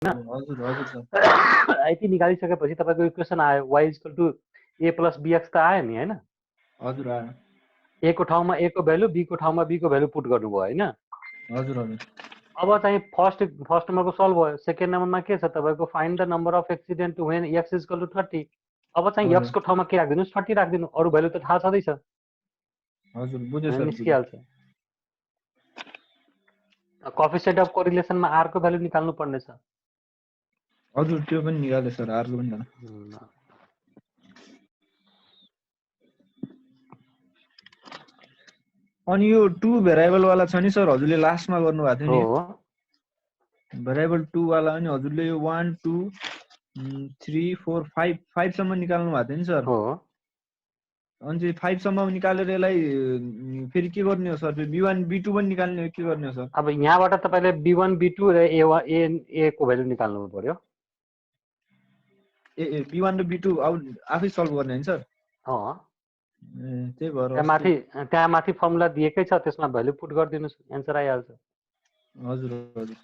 हजुर हजुर सर यति निकालिसकेपछि तपाईँको इक्वेसन आयो y = a + bx त आयो नि हैन हजुर आयो a को ठाउँमा a को भ्यालु b को ठाउँमा b को भ्यालु पुट गर्नुभयो हैन हजुर हजुर अब चाहिँ फर्स्ट नम्बरको सल्भ भयो सेकेन्ड नम्बरमा के छ तपाईँको find the number of accident when x = 30 अब चाहिँ x को ठाउँमा के राख्दिनुस् 30 राख्दिनु अरु भ्यालु त थाहा छँदैछ हजुर बुझे सर निस्किहाल्छ कोएफिसिएन्ट अफ कोरिलेसनमा r को भ्यालु निकाल्नु पर्ने छ हजुर त्यो पनि निकाले सर r को पनि निकाले अनि यो 2 भेरिएबल वाला छ नि सर हजुरले लास्टमा गर्नु भएको थियो हो नि भेरिएबल 2 वाला अनि हजुरले यो 1 2 3 4 5 5 सम्म निकाल्नु भएको थियो नि सर हो अनि चाहिँ 5 सम्म निकालेर यसलाई फेरि के गर्ने हो सर b1 b2 पनि निकाल्ने हो के गर्ने हो सर अब यहाँबाट तपाईले b1 b2 र a को भ्यालु निकाल्नु पर्यो ए b1 र b2 अब आफै सल्भ गर्ने हैन सर त्यही भएर त्यहाँ माथि फर्मुला दिएकै छ त्यसमा भ्यालु पुट गरिदिनुस् एन्सर आइहाल्छ हजुर हजुर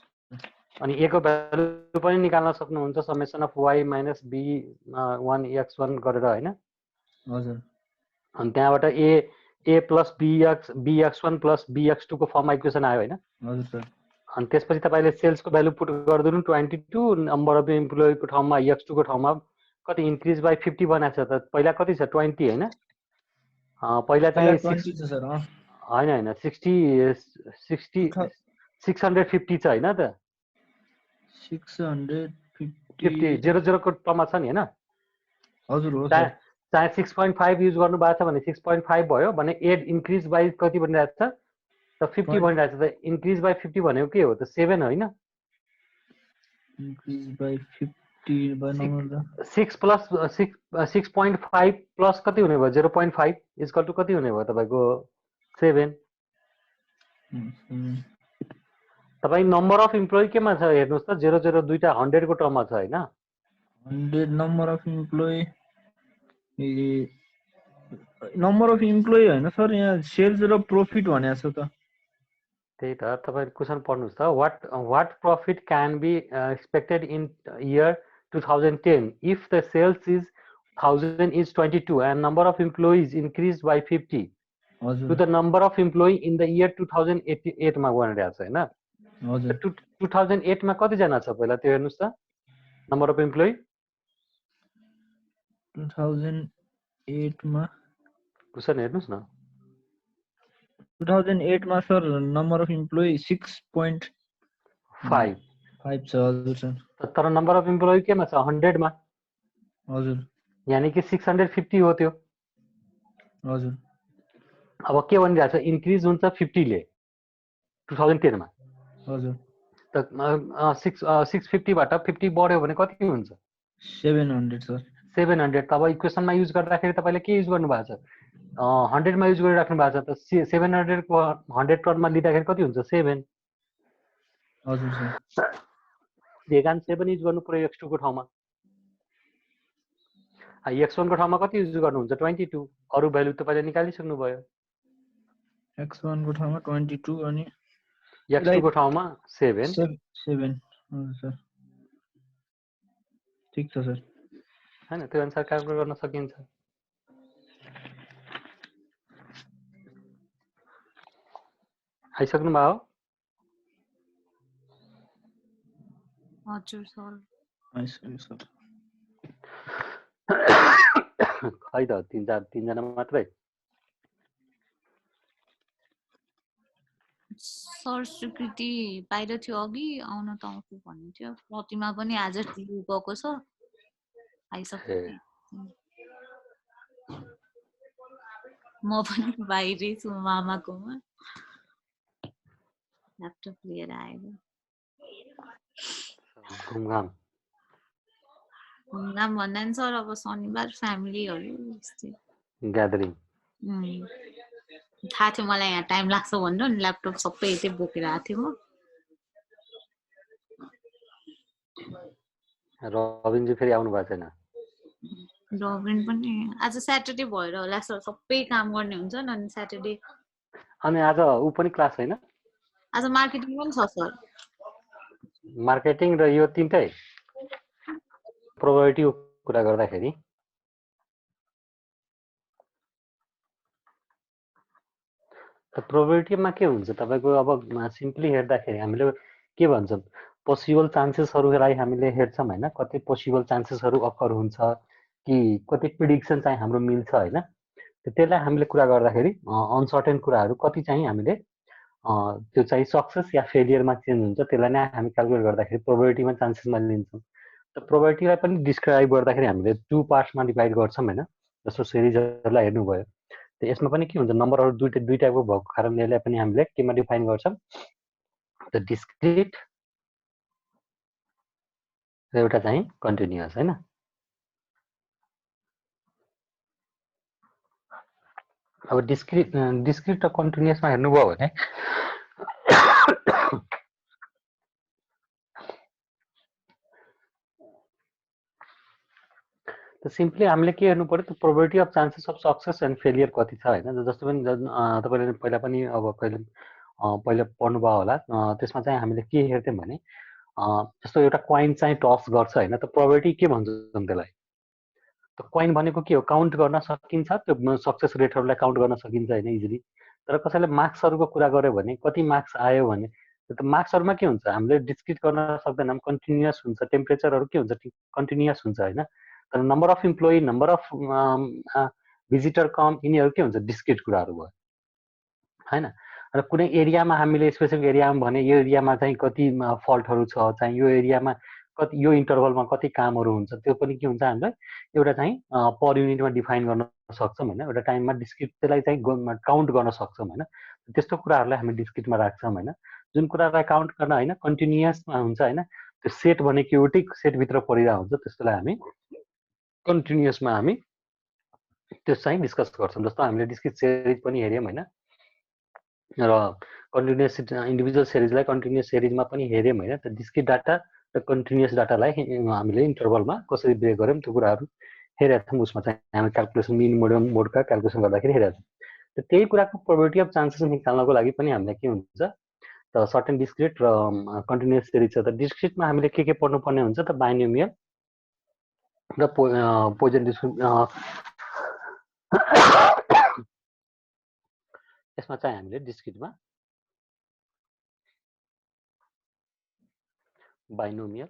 अनि a को भ्यालु पनि निकाल्न सक्नुहुन्छ summation of y - b1 x1 गरेर हैन हजुर अनि त्यहाँबाट a + bx1 + bx2 को फर्ममा इक्वेसन आयो हैन हजुर सर अनि त्यसपछि तपाईले सेल्सको भ्यालु पुट गर्दिनु 22 नम्बर अफ एम्प्लोइ को ठाउँमा x2 को ठाउँमा कति इन्क्रिज बाइ 50 बनाएको छ त पहिला कति छ 20 हैन पहिला चाहिँ 20 छ सर हैन 650 छ हैन त 650 00 को टर्ममा छ नि हैन हजुर हो सर चाहे 6.5 युज गर्नु भएको छ भने 6.5 भयो भने 8 इन्क्रिज बाइ कति बनिरहेको छ त 50 बनिरहेको छ त इन्क्रिज बाइ 50 भनेको के हो त 7 हैन इन्क्रिज बाइ 50 बनाउँदा 6 प्लस 6.5 प्लस कति हुने भयो 0.5 इक्वल टु कति हुने भयो तपाईको 7 तपाई नम्बर अफ इम्प्लोइ केमा छ हेर्नुस् त 00 दुईटा 100 को टर्ममा छ हैन 100 number of employee number of employee हैन सर यहाँ सेल्स र प्रॉफिट भनेको छ त त्यही त तपाईले क्वेशन पढ्नुस् त what profit can be expected in year 2010 if the sales is 1000 is 22 and number of employees increased by 50 to the number of employee in the year 2008 मा भनेको छ हैन हजुर 2008 मा कति जना छ पहिला त्यो हेर्नुस् त नम्बर अफ एम्प्लोइ 2008 मा क्वेशन हेर्नुस् न 2008 मा सर नम्बर अफ इम्प्लोइ 6.5 छ हजुर सर तर नम्बर अफ इम्प्लोइ केमा छ 100 मा हजुर यानी कि 650 हो त्यो हजुर अब के भनिरहेको छ इन्क्रिज हुन्छ 50 ले 2010 मा हजुर त 650 बाट 50 बढ्यो भने कति हुन्छ 700 सर 700 तब इक्वेसनमा युज गर्दाखेरि तपाईले के युज गर्नु भएको छ 100 मा युज गरिराख्नु भएको छ त 700 को 100 टर्ममा लिँदाखेरि कति हुन्छ 7 हजुर सर भेगान 7 युज गर्नु पर्यो x2 को ठाउँमा x1 को ठाउँमा कति युज गर्नुहुन्छ 22 अरु भ्यालु तपाईले निकालिसक्नु भयो x1 को ठाउँमा 22 अनि x2 को ठाउँमा 7 हजुर सर ठीक छ सर हैन त्यो अनुसार क्याल्कुलेट गर्न सकिन्छ आइसक्नु भयो हजुर सर आइसक्नु सर खै त तीन जना मात्रै सर स्वीकृति बाहिर थियो अघि आउन त आउँछु भन्नु थियो प्रतिमा पनि आज टिभी गएको छ आइसक्यो म पनि बाहिरै छु मामाकोमा ल्यापटप लिएर आएर घुमघाम भन्दा नि सर अब शनिबार फ्यामिलीहरू ग्यादरिङ थाहा थियो मलाई यहाँ टाइम लाग्छ भनेर नि ल्यापटप सबै यतै बोकेर आएको थिएँ म रबिन चाहिँ फेरि आउनु भएको छैन रबिन पनि आज स्याटरडे भएर होला सर सबै काम गर्ने हुन्छ नि अनि स्याटरडे अनि आज ऊ पनि क्लास हैन आज मार्केटिङ पनि छ सर मार्केटिङ र यो तीनटै प्रोबेबिलिटी कुरा गर्दाखेरि त प्रोबेबिलिटीमा के हुन्छ तपाईको अब सिम्पली हेर्दाखेरि हामीले के भन्छौँ पोसिबल चान्सेसहरूलाई हामीले हेर्छौँ हैन कति पोसिबल चान्सेसहरू अकर हुन्छ कि कति प्रिडिक्सन चाहिँ हाम्रो मिल्छ हैन त्यसलाई हामीले कुरा गर्दाखेरि अनसर्टेन कुराहरू कति चाहिँ हामीले त्यो चाहिँ सक्सेस या फेलियरमा चेन्ज हुन्छ त्यसलाई नै हामी क्याल्कुलेट गर्दाखेरि प्रोबेबिलिटीमा चान्सेसमा लिन्छौँ त प्रोबेबिलिटीलाई पनि डिस्क्राइब गर्दाखेरि हामीले टु पार्ट्समा डिभाइड गर्छौँ हैन जस्तो सिरिजहरूलाई हेर्नुभयो त यसमा पनि के हुन्छ नम्बरहरू दुई टाइपको भएको कारणले यसलाई पनि हामीले केमा डिफाइन गर्छौँ त डिस्क्रिट र एउटा चाहिँ कन्टिन्युअस हैन अब डिस्क्रिट र कन्टिन्युअसमा हेर्नुभयो भने त सिम्पली हामीले के हेर्नु पर्यो त probability of chances of success and failure कति छ हैन जस्तो पनि तपाईले पहिला पनि अब कहिले पहिला पढ्नुभयो होला त्यसमा चाहिँ हामीले के हेर्थ्यौँ भने जस्तो एउटा कोइन चाहिँ टस गर्छ हैन त प्रोबेबिलिटी के भन्छौँ त्यसलाई त कोइन भनेको के हो काउन्ट गर्न सकिन्छ त्यो सक्सेस रेटहरूलाई काउन्ट गर्न सकिन्छ हैन इजिली तर कसैले मार्क्सहरूको कुरा गर्यो भने कति मार्क्स आयो भने त मार्क्सहरूमा के हुन्छ हामीले डिस्क्रिट गर्न सक्दैनौँ कन्टिन्युअस हुन्छ टेम्परेचरहरू के हुन्छ कन्टिन्युअस हुन्छ हैन तर number of employee number of visitor कम यिनीहरू के हुन्छ डिस्क्रिट कुराहरू भयो हैन र कुनै एरियामा हामीले स्पेसिफिक एरियामा भने यो एरियामा चाहिँ कति फल्टहरू छ चाहिँ यो एरियामा कति यो इन्टरभलमा कति कामहरू हुन्छ त्यो पनि के हुन्छ हामीलाई एउटा चाहिँ पर युनिटमा डिफाइन गर्न सक्छौँ हैन एउटा टाइममा डिस्क्रिट त्यसलाई चाहिँ काउन्ट गर्न सक्छौँ हैन त्यस्तो कुराहरूलाई हामी डिस्क्रिटमा राख्छौँ हैन जुन कुरालाई काउन्ट गर्न हैन कन्टिन्युअसमा हुन्छ हैन त्यो सेट भनेको एउटै सेटभित्र परिरहेको हुन्छ त्यसलाई हामी कन्टिन्युअसमा हामी त्यो चाहिँ डिस्कस गर्छौँ जस्तो हामीले डिस्क्रिट सिरिज पनि हेऱ्यौँ हैन र कन्टिन्युअस इन्डिभिजुअल सिरिजलाई कन्टिन्युअस सिरिजमा पनि हेऱ्यौँ हैन त डिस्क्रिट डाटा र कन्टिन्युअस डाटालाई हामीले इन्टरभलमा कसरी ब्रेक गर्यौँ त्यो कुराहरू हेरेका छौँ उसमा चाहिँ हामी क्याल्कुलेसन मिन मोडका क्याल्कुलेसन गर्दाखेरि हेरेका छौँ त त्यही कुराको प्रोबेबिलिटी अफ चान्सेस निकाल्नको लागि पनि हामीलाई के हुन्छ त सर्टेन डिस्क्रिट र कन्टिन्युअस सिरिज छ त डिस्क्रिटमा हामीले के पढ्नुपर्ने हुन्छ त बाइनोमियल र पोइजन यसमा चाहिँ हामीले डिस्क्रिटमा बाइनोमियल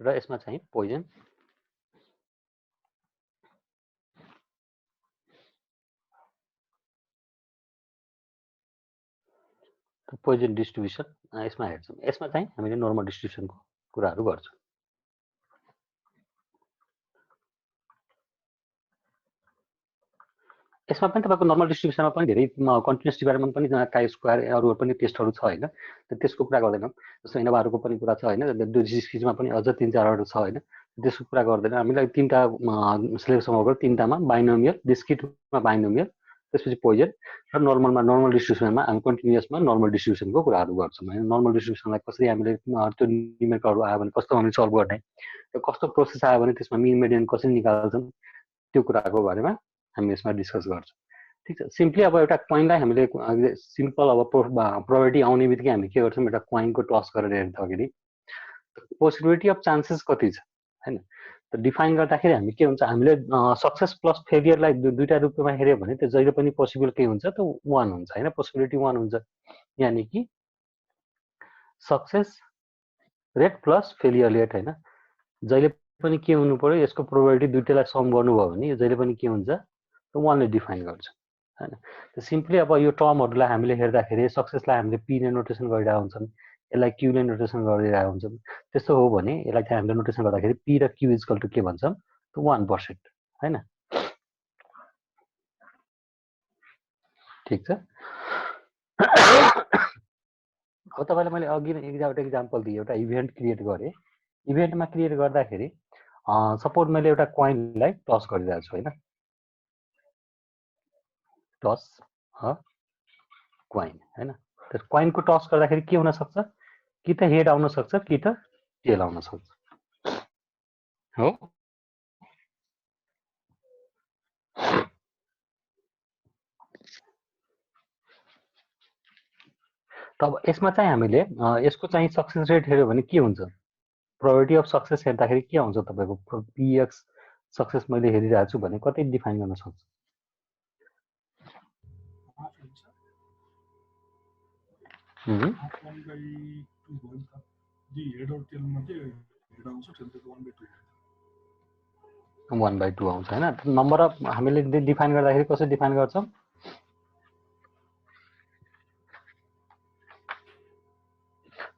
र यसमा चाहिँ पोइजन पोइजन डिस्ट्रिब्युसन यसमा हेर्छौँ यसमा चाहिँ हामीले नर्मल डिस्ट्रिब्युसनको कुराहरू गर्छौँ यसमा पनि तपाईँको नर्मल डिस्ट्रिब्युसनमा पनि धेरै कन्टिन्युअस डिभाइडमा पनि काई स्क्वायर अरू पनि टेस्टहरू छ हैन त्यसको कुरा गर्दैनौँ जस्तो इनोभाहरूको पनि कुरा छ हैन डिस्क्रिटमा पनि अझ 3-4वटा छ हैन त्यसको कुरा गर्दैन हामीलाई तीनटा सिलेक्सन गरेर तीनटामा बाइनोमियल डिस्क्रिटमा बाइनोमियल त्यसपछि पोइजन र नर्मल डिस्ट्रिब्युसनमा हामी कन्टिन्युअसमा नर्मल डिस्ट्रिब्युसनको कुराहरू गर्छौँ हैन नर्मल डिस्ट्रिब्युसनलाई कसरी हामीले त्यो न्युमेरिकलहरू आयो भने कस्तो हामीले सल्भ गर्ने र कस्तो प्रोसेस आयो भने त्यसमा मिन मिडियन कसरी निकाल्छौँ त्यो कुराको बारेमा हामी यसमा डिस्कस गर्छौँ ठिक छ सिम्पली अब एउटा कोइनलाई हामीले सिम्पल अब प्रोबेबिलिटी आउने बित्तिकै हामी के गर्छौँ एउटा कोइनको टस गरेर हेर्दाखेरि पोसिबिलिटी अफ चान्सेस कति छ हैन त डिफाइन गर्दाखेरि हामी के हुन्छ हामीले सक्सेस प्लस फेलियरलाई दुईटा रूपमा हेऱ्यो भने त्यो जहिले पनि पोसिबल के हुन्छ त 1 हुन्छ हैन पोसिबिलिटी 1 हुन्छ यानी कि success rate plus failure rate हैन जहिले पनि के हुनु पर्यो यसको प्रोबेबिलिटी दुईटैलाई सम गर्नुभयो भने यो जहिले पनि के हुन्छ त 1 ले डिफाइन गर्छ हैन त सिम्पली अब यो टर्महरूलाई हामीले हेर्दाखेरि सक्सेसलाई हामीले पी ले नोटेसन गरिरहेका हुन्छौँ यसलाई क्यू ले नोटेसन गरिरहेका हुन्छौँ त्यस्तो हो भने यसलाई चाहिँ हामीले नोटेसन गर्दाखेरि पी र क्यू इक्वल टु के भन्छौँ त 1% हैन ठीक छ अब तपाईलाई मैले अघि एउटा एक्जाम्पल दिएँ एउटा इभेन्ट क्रिएट गरेँ इभेन्टमा क्रिएट गर्दाखेरि सपोज मैले एउटा कोइनलाई टस गरिरहेको छु हैन टस अ कोइन हैन त्यो कोइनको टस गर्दाखेरि के हुन सक्छ कि त हेड आउन सक्छ कि त टेल आउन सक्छ हो तब यसमा चाहिँ हामीले यसको चाहिँ सक्सेस रेट हेऱ्यो भने के हुन्छ, प्रोबेबिलिटी अफ सक्सेस हेर्दाखेरि के आउँछ तपाईँको पिएक्स सक्सेस मैले हेरिरहेको छु भने कति डिफाइन गर्न सक्छु? वन बाई टू आउँछ होइन। नम्बर अफ हामीले डिफाइन गर्दाखेरि कसरी डिफाइन गर्छौँ?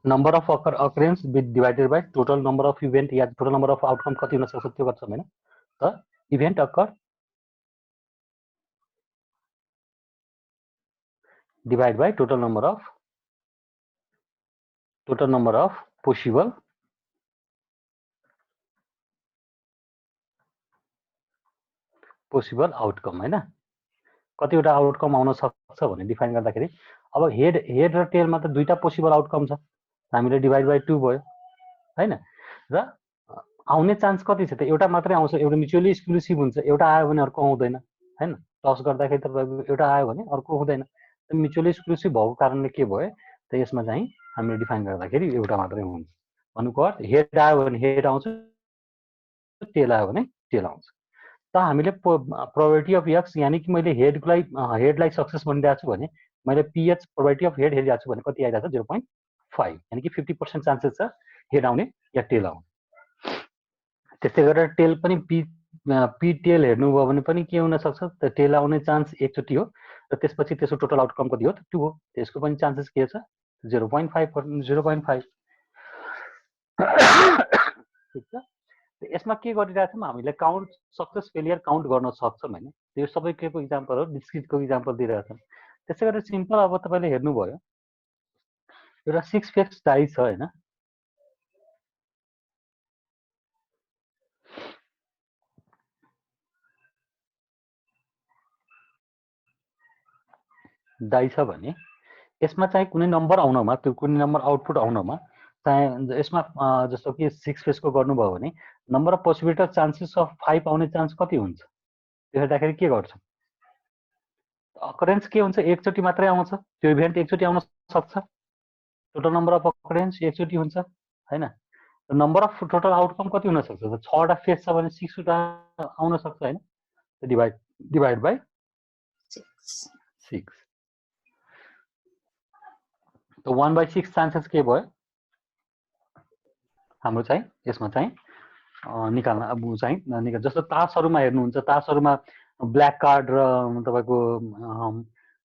Number of occurrence divided by total number of event yeah total number of outcome कति हुन सक्छ त्यो गर्छौँ होइन। त event occur divide by total number of possible outcome होइन। कतिवटा आउटकम आउन सक्छ भने डिफाइन गर्दाखेरि अब हेड र टेलमा त दुईटा पोसिबल आउटकम छ, हामीले डिभाइड बाई 2 भयो होइन। र आउने चान्स कति छ त? एउटा मात्रै आउँछ, एउटा म्युचुअली एक्सक्लुसिभ हुन्छ, एउटा आयो भने अर्को आउँदैन होइन। टस गर्दाखेरि तपाईँको एउटा आयो भने अर्को हुँदैन। म्युचुअली एक्सक्लुसिभ भएको कारणले के भयो त यसमा चाहिँ हामीले डिफाइन गर्दाखेरि एउटा मात्रै हुन्छ। भन्नुको अर्थ हेड आयो भने हेड आउँछ, टेल आयो भने टेल आउँछ। त हामीले प्रोबेबिलिटी अफ एक्स यानि कि मैले हेडलाई सक्सेस भनिरहेको छु भने मैले पिएच प्रोबेबिलिटी अफ हेड हेरिरहेको छु भने कति आइरहेको छ? 0.5 यानि कि 50% चान्सेस छ हेड आउने या टेल आउने। त्यस्तै गरेर टेल पनि पी टेल हेर्नुभयो भने पनि के हुनसक्छ त? टेल आउने चान्स एकचोटि हो र त्यसपछि त्यसको टोटल आउटकम कति हो त? 2 हो। त्यसको पनि चान्सेस के छ? 0.5 ठिक छ। यसमा के गरिरहेछौँ हामीले? काउन्ट सक्सेस फेलियर काउन्ट गर्न सक्छौँ होइन। त्यो सबै के को इक्जाम्पल हो? डिस्क्रिटको इक्जाम्पल दिइरहेछौँ। त्यसै गरेर सिम्पल अब तपाईँले हेर्नुभयो एउटा 6 फेस डाइ छ होइन। डाइ छ भने यसमा चाहिँ कुनै नम्बर आउनमा, त्यो कुनै नम्बर आउटपुट आउनमा चाहिँ यसमा जस्तो कि 6 फेसको गर्नुभयो भने number of possibility of chances of 5 आउने चान्स कति हुन्छ? त्यो हेर्दाखेरि के गर्छ? अकरेन्स के हुन्छ? एकचोटि मात्रै आउँछ, त्यो इभेन्ट एकचोटि आउन सक्छ। टोटल नम्बर अफ अकरेन्स एकचोटि हुन्छ होइन। नम्बर अफ टोटल आउटकम कति हुन सक्छ? 6वटा फेस छ भने 6 वटा आउन सक्छ होइन। डिभाइड बाई 6 त 1/6 चान्सेस के भयो हाम्रो चाहिँ? यसमा चाहिँ निकाल्न अब चाहिँ जस्तो तासहरूमा हेर्नुहुन्छ, तासहरूमा ब्ल्याक कार्ड र तपाईँको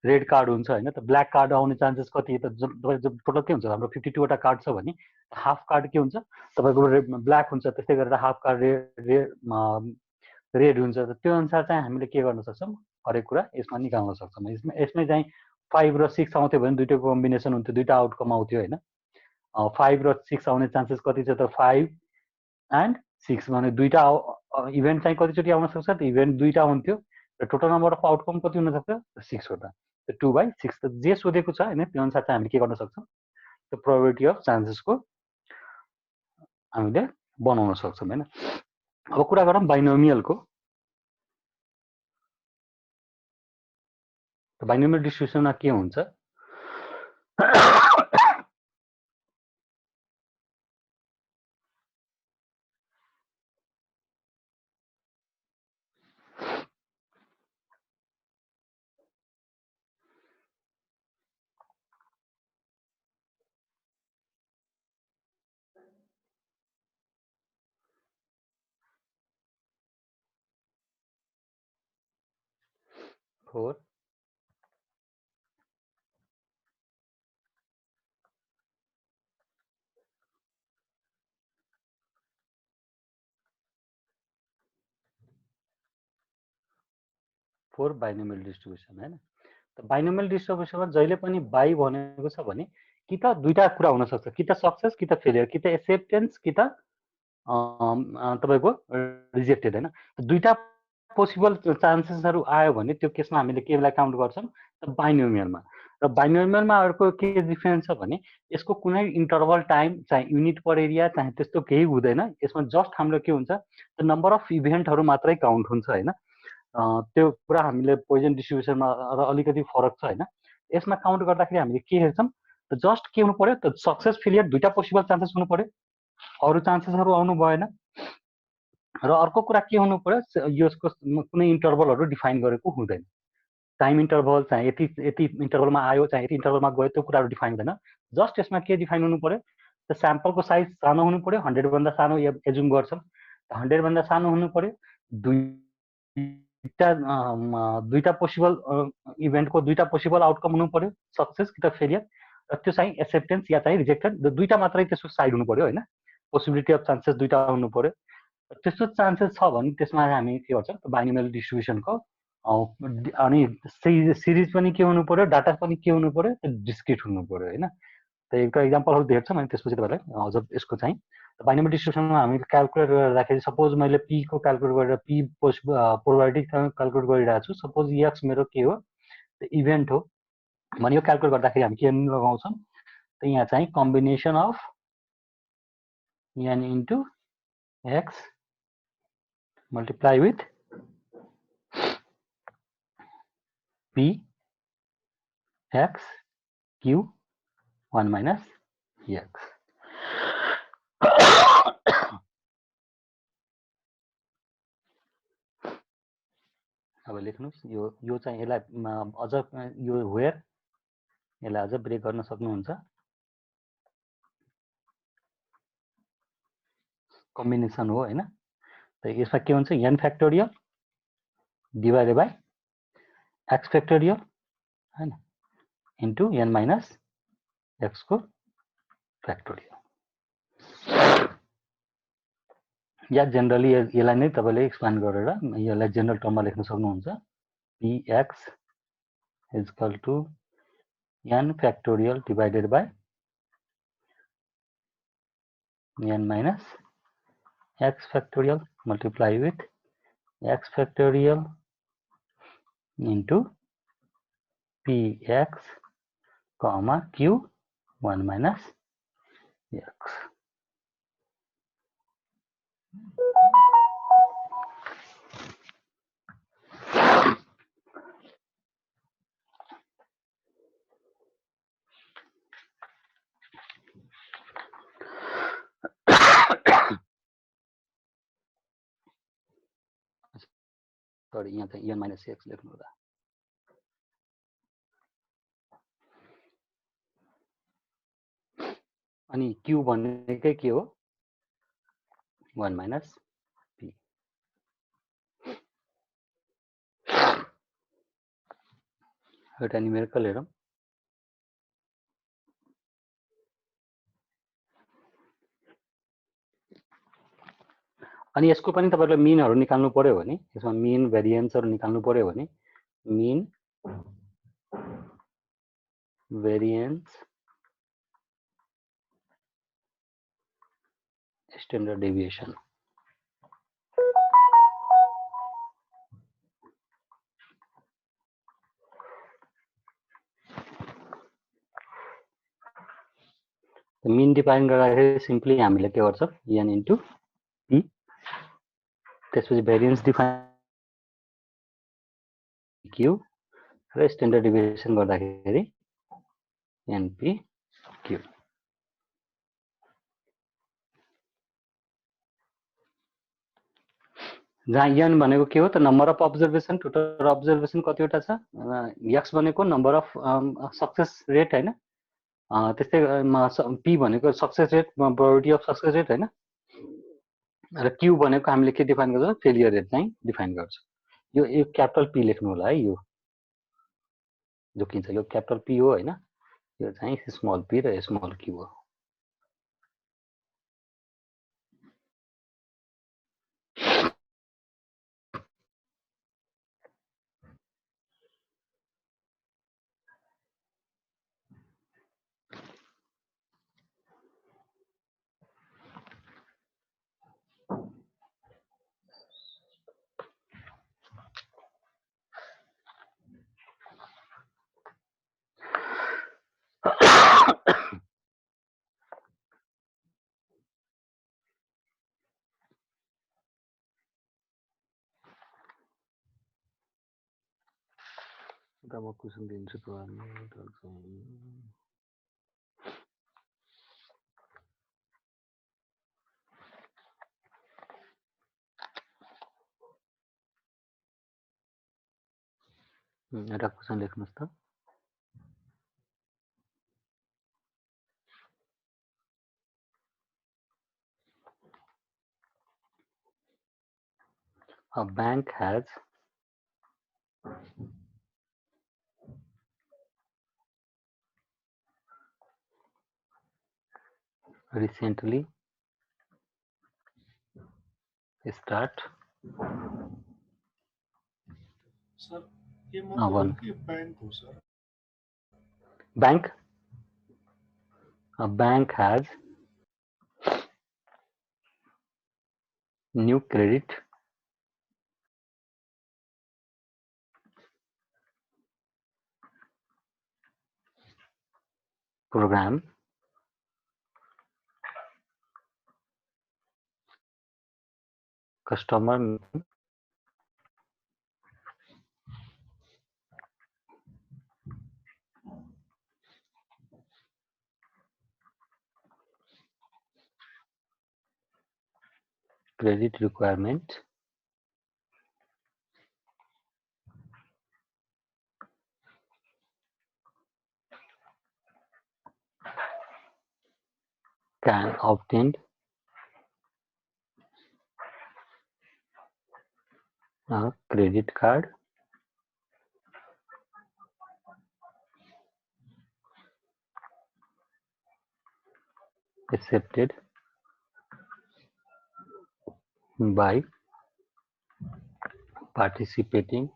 रेड कार्ड हुन्छ होइन। त ब्ल्याक कार्ड आउने चान्सेस कति त? टोटल के हुन्छ हाम्रो? 52वटा कार्ड छ भने हाफ कार्ड के हुन्छ तपाईँको? ब्ल्याक हुन्छ। त्यस्तै गरेर हाफ कार्ड रेड हुन्छ। त्यो अनुसार चाहिँ हामीले के गर्न सक्छौँ? हरेक कुरा यसमा निकाल्न सक्छौँ। यसमै चाहिँ 5 र 6 आउँथ्यो भने दुईटैको कम्बिनेसन हुन्थ्यो, दुईटा आउटकम आउँथ्यो होइन। 5 र 6 आउने चान्सेस कति छ त? 5 एन्ड 6 भने दुईटा इभेन्ट चाहिँ कतिचोटि आउन सक्छ त? इभेन्ट दुईटा हुन्थ्यो र टोटल नम्बर अफ आउटकम कति हुन सक्छ? 6वटा। 2/6 त जे सोधेको छ होइन त्यो अनुसार चाहिँ हामीले के गर्न सक्छौँ? त्यो प्रोबेबिलिटी अफ चान्सेसको हामीले बनाउन सक्छौँ होइन। अब कुरा गरौँ बाइनोमियलको। बाइनोमियल डिस्ट्रिब्युसनमा के हुन्छ? फोर फोर बाइनोमियल डिस्ट्रिब्युसन होइन। त बाइनोमियल डिस्ट्रिब्युसनमा जहिले पनि बाई भनेको छ भने कि त दुईटा कुरा हुन सक्छ, कि त सक्सेस कि त फेलियर, कि त एक्सेप्टेन्स कि त तपाईँको रिजेक्टेड होइन। दुईटा पोसिबल चान्सेसहरू आयो भने त्यो केसमा हामीले केलाई काउन्ट गर्छौँ त? बाइनोमियलमा। र बाइनोमियलमा अर्को के डिफरेन्स छ भने यसको कुनै इन्टरभल टाइम चाहे युनिट पर एरिया चाहे त्यस्तो केही हुँदैन। यसमा जस्ट हाम्रो के हुन्छ त? नम्बर अफ इभेन्टहरू मात्रै काउन्ट हुन्छ होइन। त्यो कुरा हामीले पोइजन डिस्ट्रिब्युसनमा र अलिकति फरक छ होइन। यसमा काउन्ट गर्दाखेरि हामीले के हेर्छौँ त? जस्ट के हुनु पर्यो त सक्सेस फेलियर दुईटा पोसिबल चान्सेस हुनु पर्यो, अरू चान्सेसहरू आउनु भएन। र अर्को कुरा के हुनु पर्यो, यसको कुनै इन्टरभलहरू डिफाइन गरेको हुँदैन। टाइम इन्टरभल चाहिँ यति यति इन्टरभलमा आयो, चाहिँ यति इन्टरभलमा गयो, त्यो कुराहरू डिफाइन हुँदैन। जस्ट यसमा के डिफाइन हुनु पर्यो, त स्याम्पलको साइज सानो हुनु पर्यो, 100 भन्दा सानो एजुम गर्छौँ, 100 भन्दा सानो हुनु पर्यो, दुईटा पोसिबल इभेन्टको दुईटा पोसिबल आउटकम हुनु पर्यो, सक्सेस कि त फेलियर, र त्यो चाहिँ एक्सेप्टेन्स या चाहिँ रिजेक्टेड, दुईटा मात्रै त्यसको साइड हुनु पर्यो होइन, पोसिबिलिटी अफ चान्सेस दुईटा हुनु पर्यो। त्यस्तो चान्सेस छ भने त्यसमा हामी के गर्छौँ, बाइनोमियल डिस्ट्रिब्युसनको अनि सिरिज पनि के हुनु पर्यो, डाटा पनि के हुनु पर्यो, डिस्क्रिट हुनु पर्यो होइन। त एउटा इक्जाम्पलहरू देख्छौँ अनि त्यसपछि तपाईँलाई अझ यसको चाहिँ बाइनोमियल डिस्ट्रिब्युसनमा हामीले क्यालकुलेट गर्दाखेरि सपोज मैले पीको क्यालकुलेट गरेर पी प्रोबेबिलिटी क्यालकुलेट गरिरहेको छु, सपोज एक्स मेरो के हो, इभेन्ट हो भने यो क्यालकुलेट गर्दाखेरि हामी के लगाउँछौँ, त यहाँ चाहिँ combination of n into x multiply with p x q 1 minus x. अब लेख्नुहोस्, यो चाहिँ यसलाई अझ यो वेयर यसलाई अझ ब्रेक गर्न सक्नुहुन्छ। कम्बिनेसन हो होइन, त यसमा के हुन्छ, n factorial divided by x factorial होइन इन्टु एन माइनस एक्सको फ्याक्टोरियल, या जेनरली यसलाई नै तपाईँले एक्सप्लेन गरेर यसलाई जेनरल टर्ममा लेख्न सक्नुहुन्छ। px is equal to n factorial divided by n minus x factorial multiply with x factorial into px comma q 1 minus x। Sorry, यहाँ चाहिँ n माइनस x लेख्नु होला। अनि q भनेकै के हो, 1 माइनस p। एउटा न्युमेरिकल हेरौँ। अनि यसको पनि तपाईहरुले मिनहरु निकाल्नु पर्यो भने, यसमा मिन भेरिएन्सहरु निकाल्नु पर्यो भने mean variance standard deviation, mean define गर्दाखेरि सिम्पली हामीले के गर्छौं, n इन्टु p, त्यसपछि भेरिएन्स डिफाइन q र स्ट्यान्डर्ड डेभिएसन गर्दाखेरि np q। जहाँ n भनेको के हो त, number of observation, total observation कतिवटा छ, x भनेको नम्बर अफ सक्सेस रेट हैन, त्यस्तै p भनेको success rate, probability of success rate हैन, र q भनेको हामीले के डिफाइन गर्छौं, फेलियर रेट चाहिँ डिफाइन गर्छौं। यो क्यापिटल p लेख्नु होला है, यो जोकिन्छ, यो क्यापिटल p हो हैन, यो चाहिँ स्मल p र स्मल q हो। म क्वेसन दिन्छु एउटा क्वेसन लेख्नुस् त। A bank has recently start sir ये मतलब one उनकी बैंक हो sir. bank. A bank has new credit program customer credit requirement can obtain a credit card accepted by participating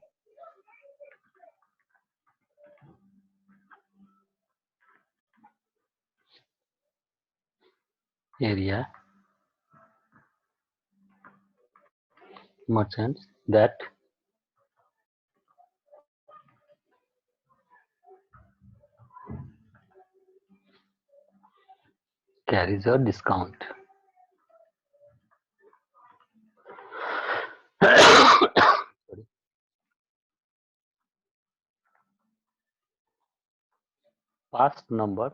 area merchants that carries a discount. Past number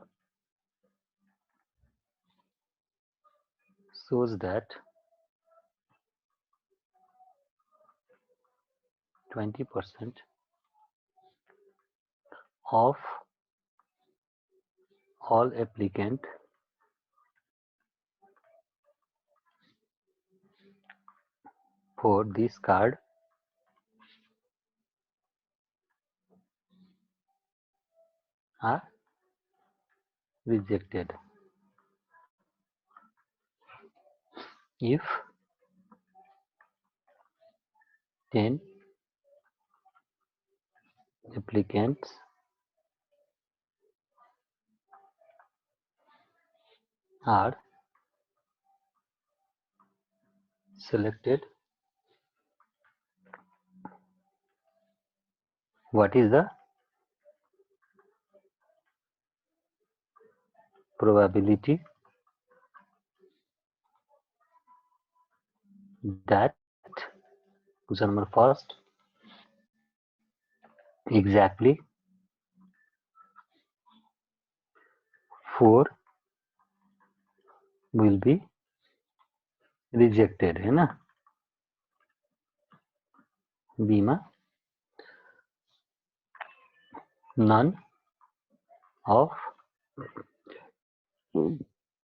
shows that 20% of all applicant for this card are rejected. If 10 applicants are selected, what is the probability that, question number first, exactly 4 will be rejected, है ना? B मा none of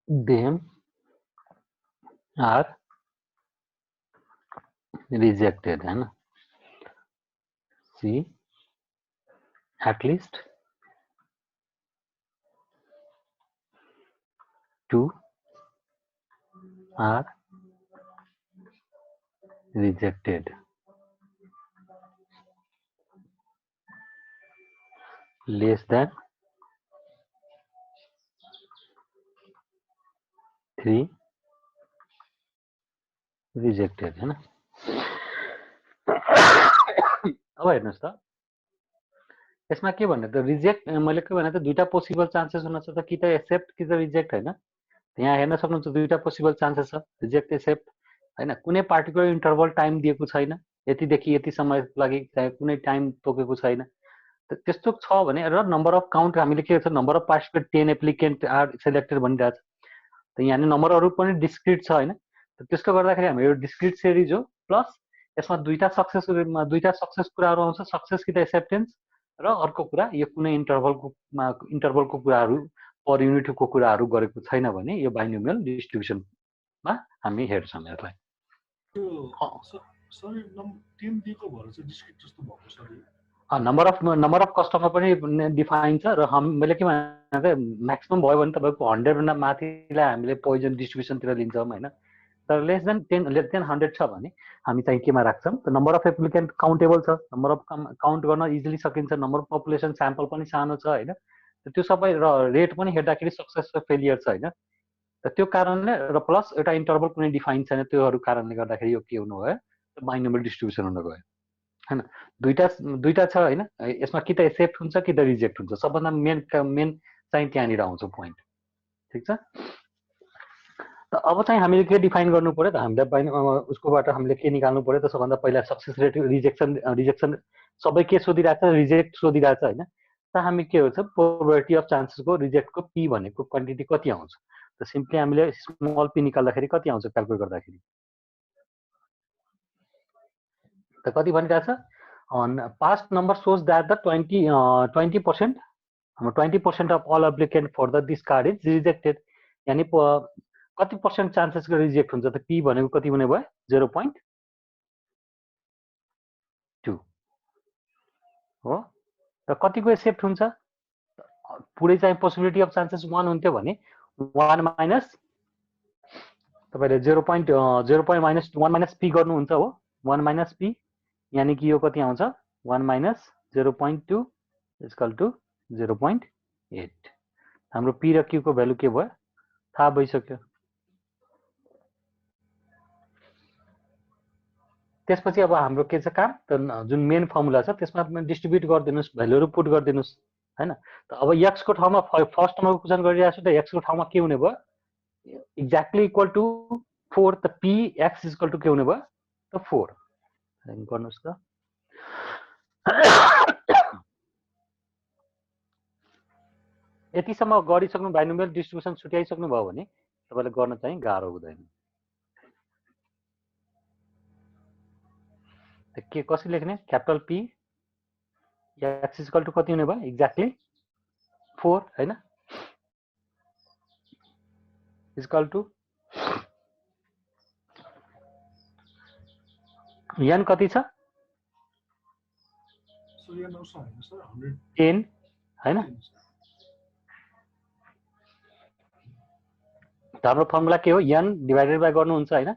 them are rejected, है ना? C at least 2 are rejected. Less than 3 rejected, है ना? अब हेर्नुस् त यसमा के भन्ने त रिजेक्ट मैले के भने त दुईटा पोसिबल चान्सेस हुन सक्छ कि त एक्सेप्ट कि त रिजेक्ट हैन यहाँ हेर्न सक्नुहुन्छ दुईटा पोसिबल चान्सेस छ रिजेक्ट एक्सेप्ट हैन कुनै पार्टिकुलर इन्टरभल टाइम दिएको छैन यतिदेखि यति समयको लागि कुनै टाइम तोकेको छैन त्यस्तो छ भने र नम्बर अफ काउन्ट हामीले के छ number of participate 10 applicant are selected भनिरहेछ त यहाँ नम्बरहरु पनि डिस्क्रिट छ हैन त्यसको गर्दाखेरि हामी यो डिस्क्रिट सिरिज हो प्लस यसमा दुईटा सक्सेस कुराहरु आउँछ सक्सेस कि त एक्सेप्टेन्स र अर्को कुरा यो कुनै इन्टरभलको कुराहरू पर युनिटको कुराहरू गरेको छैन भने यो बाइनोमियल डिस्ट्रिब्युसनमा हामी हेर्छौँ यसलाई त्यो सर 10 दिएको भएर चाहिँ डिस्क्रिट जस्तो भएको सर नम्बर अफ कस्टमर पनि डिफाइन छ र मैले के भने म्याक्सिमम भयो भने तपाईँको 100 भन्दा माथिलाई हामीले पोइजन डिस्ट्रिब्युसनतिर लिन्छौँ होइन तर लेस देन 100 छ भने हामी चाहिँ केमा राख्छौँ त नम्बर अफ एप्लिकेन्ट काउन्टेबल छ नम्बर अफ काउन्ट गर्न इजिली सकिन्छ नम्बर अफ पपुलेसन स्याम्पल पनि सानो छ होइन त्यो सबै र रेट पनि हेर्दाखेरि सक्सेस र फेलियर छ होइन त त्यो कारणले र प्लस एउटा इन्टरभल कुनै डिफाइन छैन त्योहरू कारणले गर्दाखेरि यो के हुनु भयो बाइनोमियल डिस्ट्रिब्युसन हुन गयो होइन दुईटा छ होइन यसमा कि त एक्सेप्ट हुन्छ कि त रिजेक्ट हुन्छ सबभन्दा मेन चाहिँ त्यहाँनिर आउँछ पोइन्ट ठिक छ त अब चाहिँ हामीले के डिफाइन गर्नु पर्यो त हामीले उसकोबाट हामीले के निकाल्नु पर्यो त सबभन्दा पहिला सक्सेस रेट रिजेक्सन सबै के सोधिरहेको छ रिजेक्ट सोधिरहेको छ होइन त हामी के हुन्छ प्रोबेबिलिटी अफ चान्सेसको रिजेक्टको पी भनेको क्वान्टिटी कति आउँछ त सिम्पली हामीले स्मल पी निकाल्दाखेरि कति आउँछ क्याल्कुलेट गर्दाखेरि त कति भनिरहेछ past number shows that the 20% of all applicant for this card is rejected यानी कति पर्सेन्ट चान्सेसको रिजेक्ट हुन्छ त पी भनेको कति हुने भयो 0.2 हो र कतिको एक्सेप्ट हुन्छ पुरै चाहिँ पोसिबिलिटी अफ चान्सेस 1 हुन्थ्यो भने 1 माइनस तपाईले 0.1 माइनस पी गर्नुहुन्छ हो 1 माइनस पी यानी कि यो कति आउँछ 1 माइनस 0.2 इक्वल टु 0.8 हाम्रो पी र क्यू को भ्यालु के भयो थाहा भइसक्यो त्यसपछि अब हाम्रो के छ काम त जुन मेन फर्मुला छ त्यसमा डिस्ट्रिब्युट गरिदिनुस् भ्यालुहरु पुट गरिदिनुस् हैन त अब x को ठाउँमा फर्स्ट नम्बरको क्वेशन गरिरहेको छु त x को ठाउँमा के हुने भयो एक्ज्याक्टली इक्वल टु 4 त p x इक्वल टु के हुने भयो त 4 गर्नुस् त यतिसम्म गरिसक्नु बाइनोमियल डिस्ट्रिब्युसन छुट्याइसक्नु भयो भने तपाईले गर्न चाहिँ गाह्रो हुँदैन के कसरी लेख्ने capital P x equal to कति हुने भयो एक्ज्याक्टली 4 हैन इक्वल टु n कति छ सो यहाँ नौ सर 10 हैन हाम्रो फर्मुला के हो n डिवाइडेड बाइ गर्नुहुन्छ हैन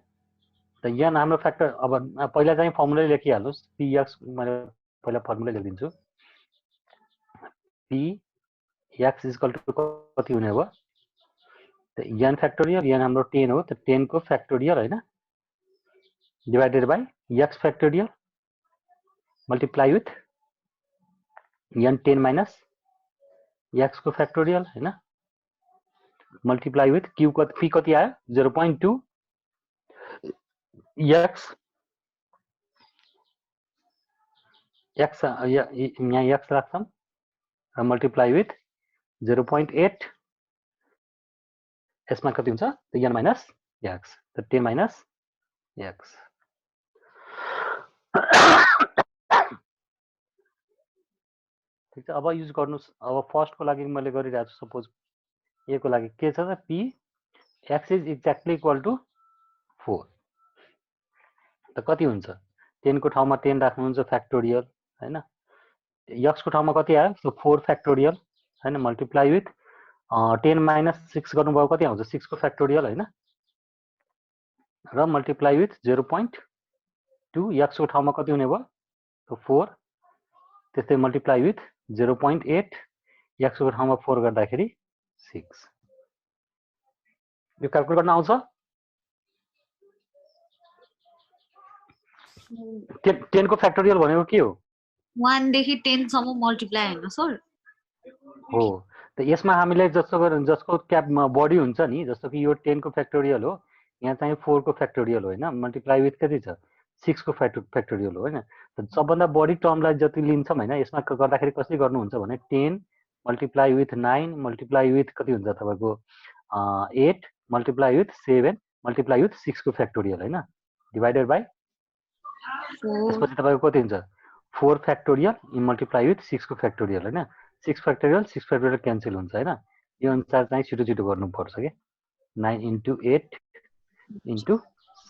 त n हाम्रो फ्याक्टर अब पहिला चाहिँ फर्मुला लेखिहाल्नुस् px मैले पहिला फर्मुला लेखिदिन्छु px इक्वल टु कति हुने भयो त n फ्याक्टोरियल n हाम्रो 10 हो त 10 को फ्याक्टोरियल हैन divided by x factorial multiply with n 10 minus x को फ्याक्टोरियल हैन मल्टिप्लाई विथ q को p कति आयो 0.2 x यहाँ x राख्छौं र मल्टिप्लाई विथ 0.8 यसमा कति हुन्छ त n माइनस x त 10 माइनस x ठीक छ अब युज गर्नुस् अब फर्स्ट को लागि मैले गरिरहेको छु सपोज ए को लागि के छ त p x is exactly equal to 4 त कति हुन्छ 10 को ठाउँमा 10 राख्नुहुन्छ फ्याक्टोरियल हैन x को ठाउँमा कति आयो सो 4 फ्याक्टोरियल हैन मल्टिप्लाई विथ 10 माइनस 6 गर्नुभयो कति आउँछ 6 को फ्याक्टोरियल हैन र मल्टिप्लाई विथ 0.2 x को ठाउँमा कति हुने भयो सो 4 त्यस्तै मल्टिप्लाई विथ 0.8 x को ठाउँमा 4 गर्दाखेरि 6 यो क्याल्कुलेट गर्न आउँछ 10 को फ्याक्टोरियल भनेको के हो 1 देखि 10 सम्म मल्टिप्लाई हैन सर हो त यसमा हामीले जसको क्याप बडी हुन्छ नि जस्तो कि यो 10 को फ्याक्टोरियल हो यहाँ चाहिँ 4 को फ्याक्टोरियल हो हैन मल्टिप्लाई विथ कति छ 6 को फ्याक्टोरियल हो हैन त सबभन्दा बडी टर्मलाई जति लिन्छौं हैन यसमा गर्दाखेरि कसरी गर्नुहुन्छ भने 10 मल्टिप्लाई विथ 9 मल्टिप्लाई विथ कति हुन्छ तपाईको 8 मल्टिप्लाई विथ 7 मल्टिप्लाई विथ 6 को फ्याक्टोरियल हैन डिवाइडेड बाइ त्यसपछि तपाईको कति हुन्छ 4 फ्याक्टोरियल मल्टिप्लाई विथ 6 को फ्याक्टोरियल होइन 6 फ्याक्टोरियल क्यान्सल हुन्छ होइन यो अनुसार चाहिँ छिटो छिटो गर्नुपर्छ क्या 9 into 8 into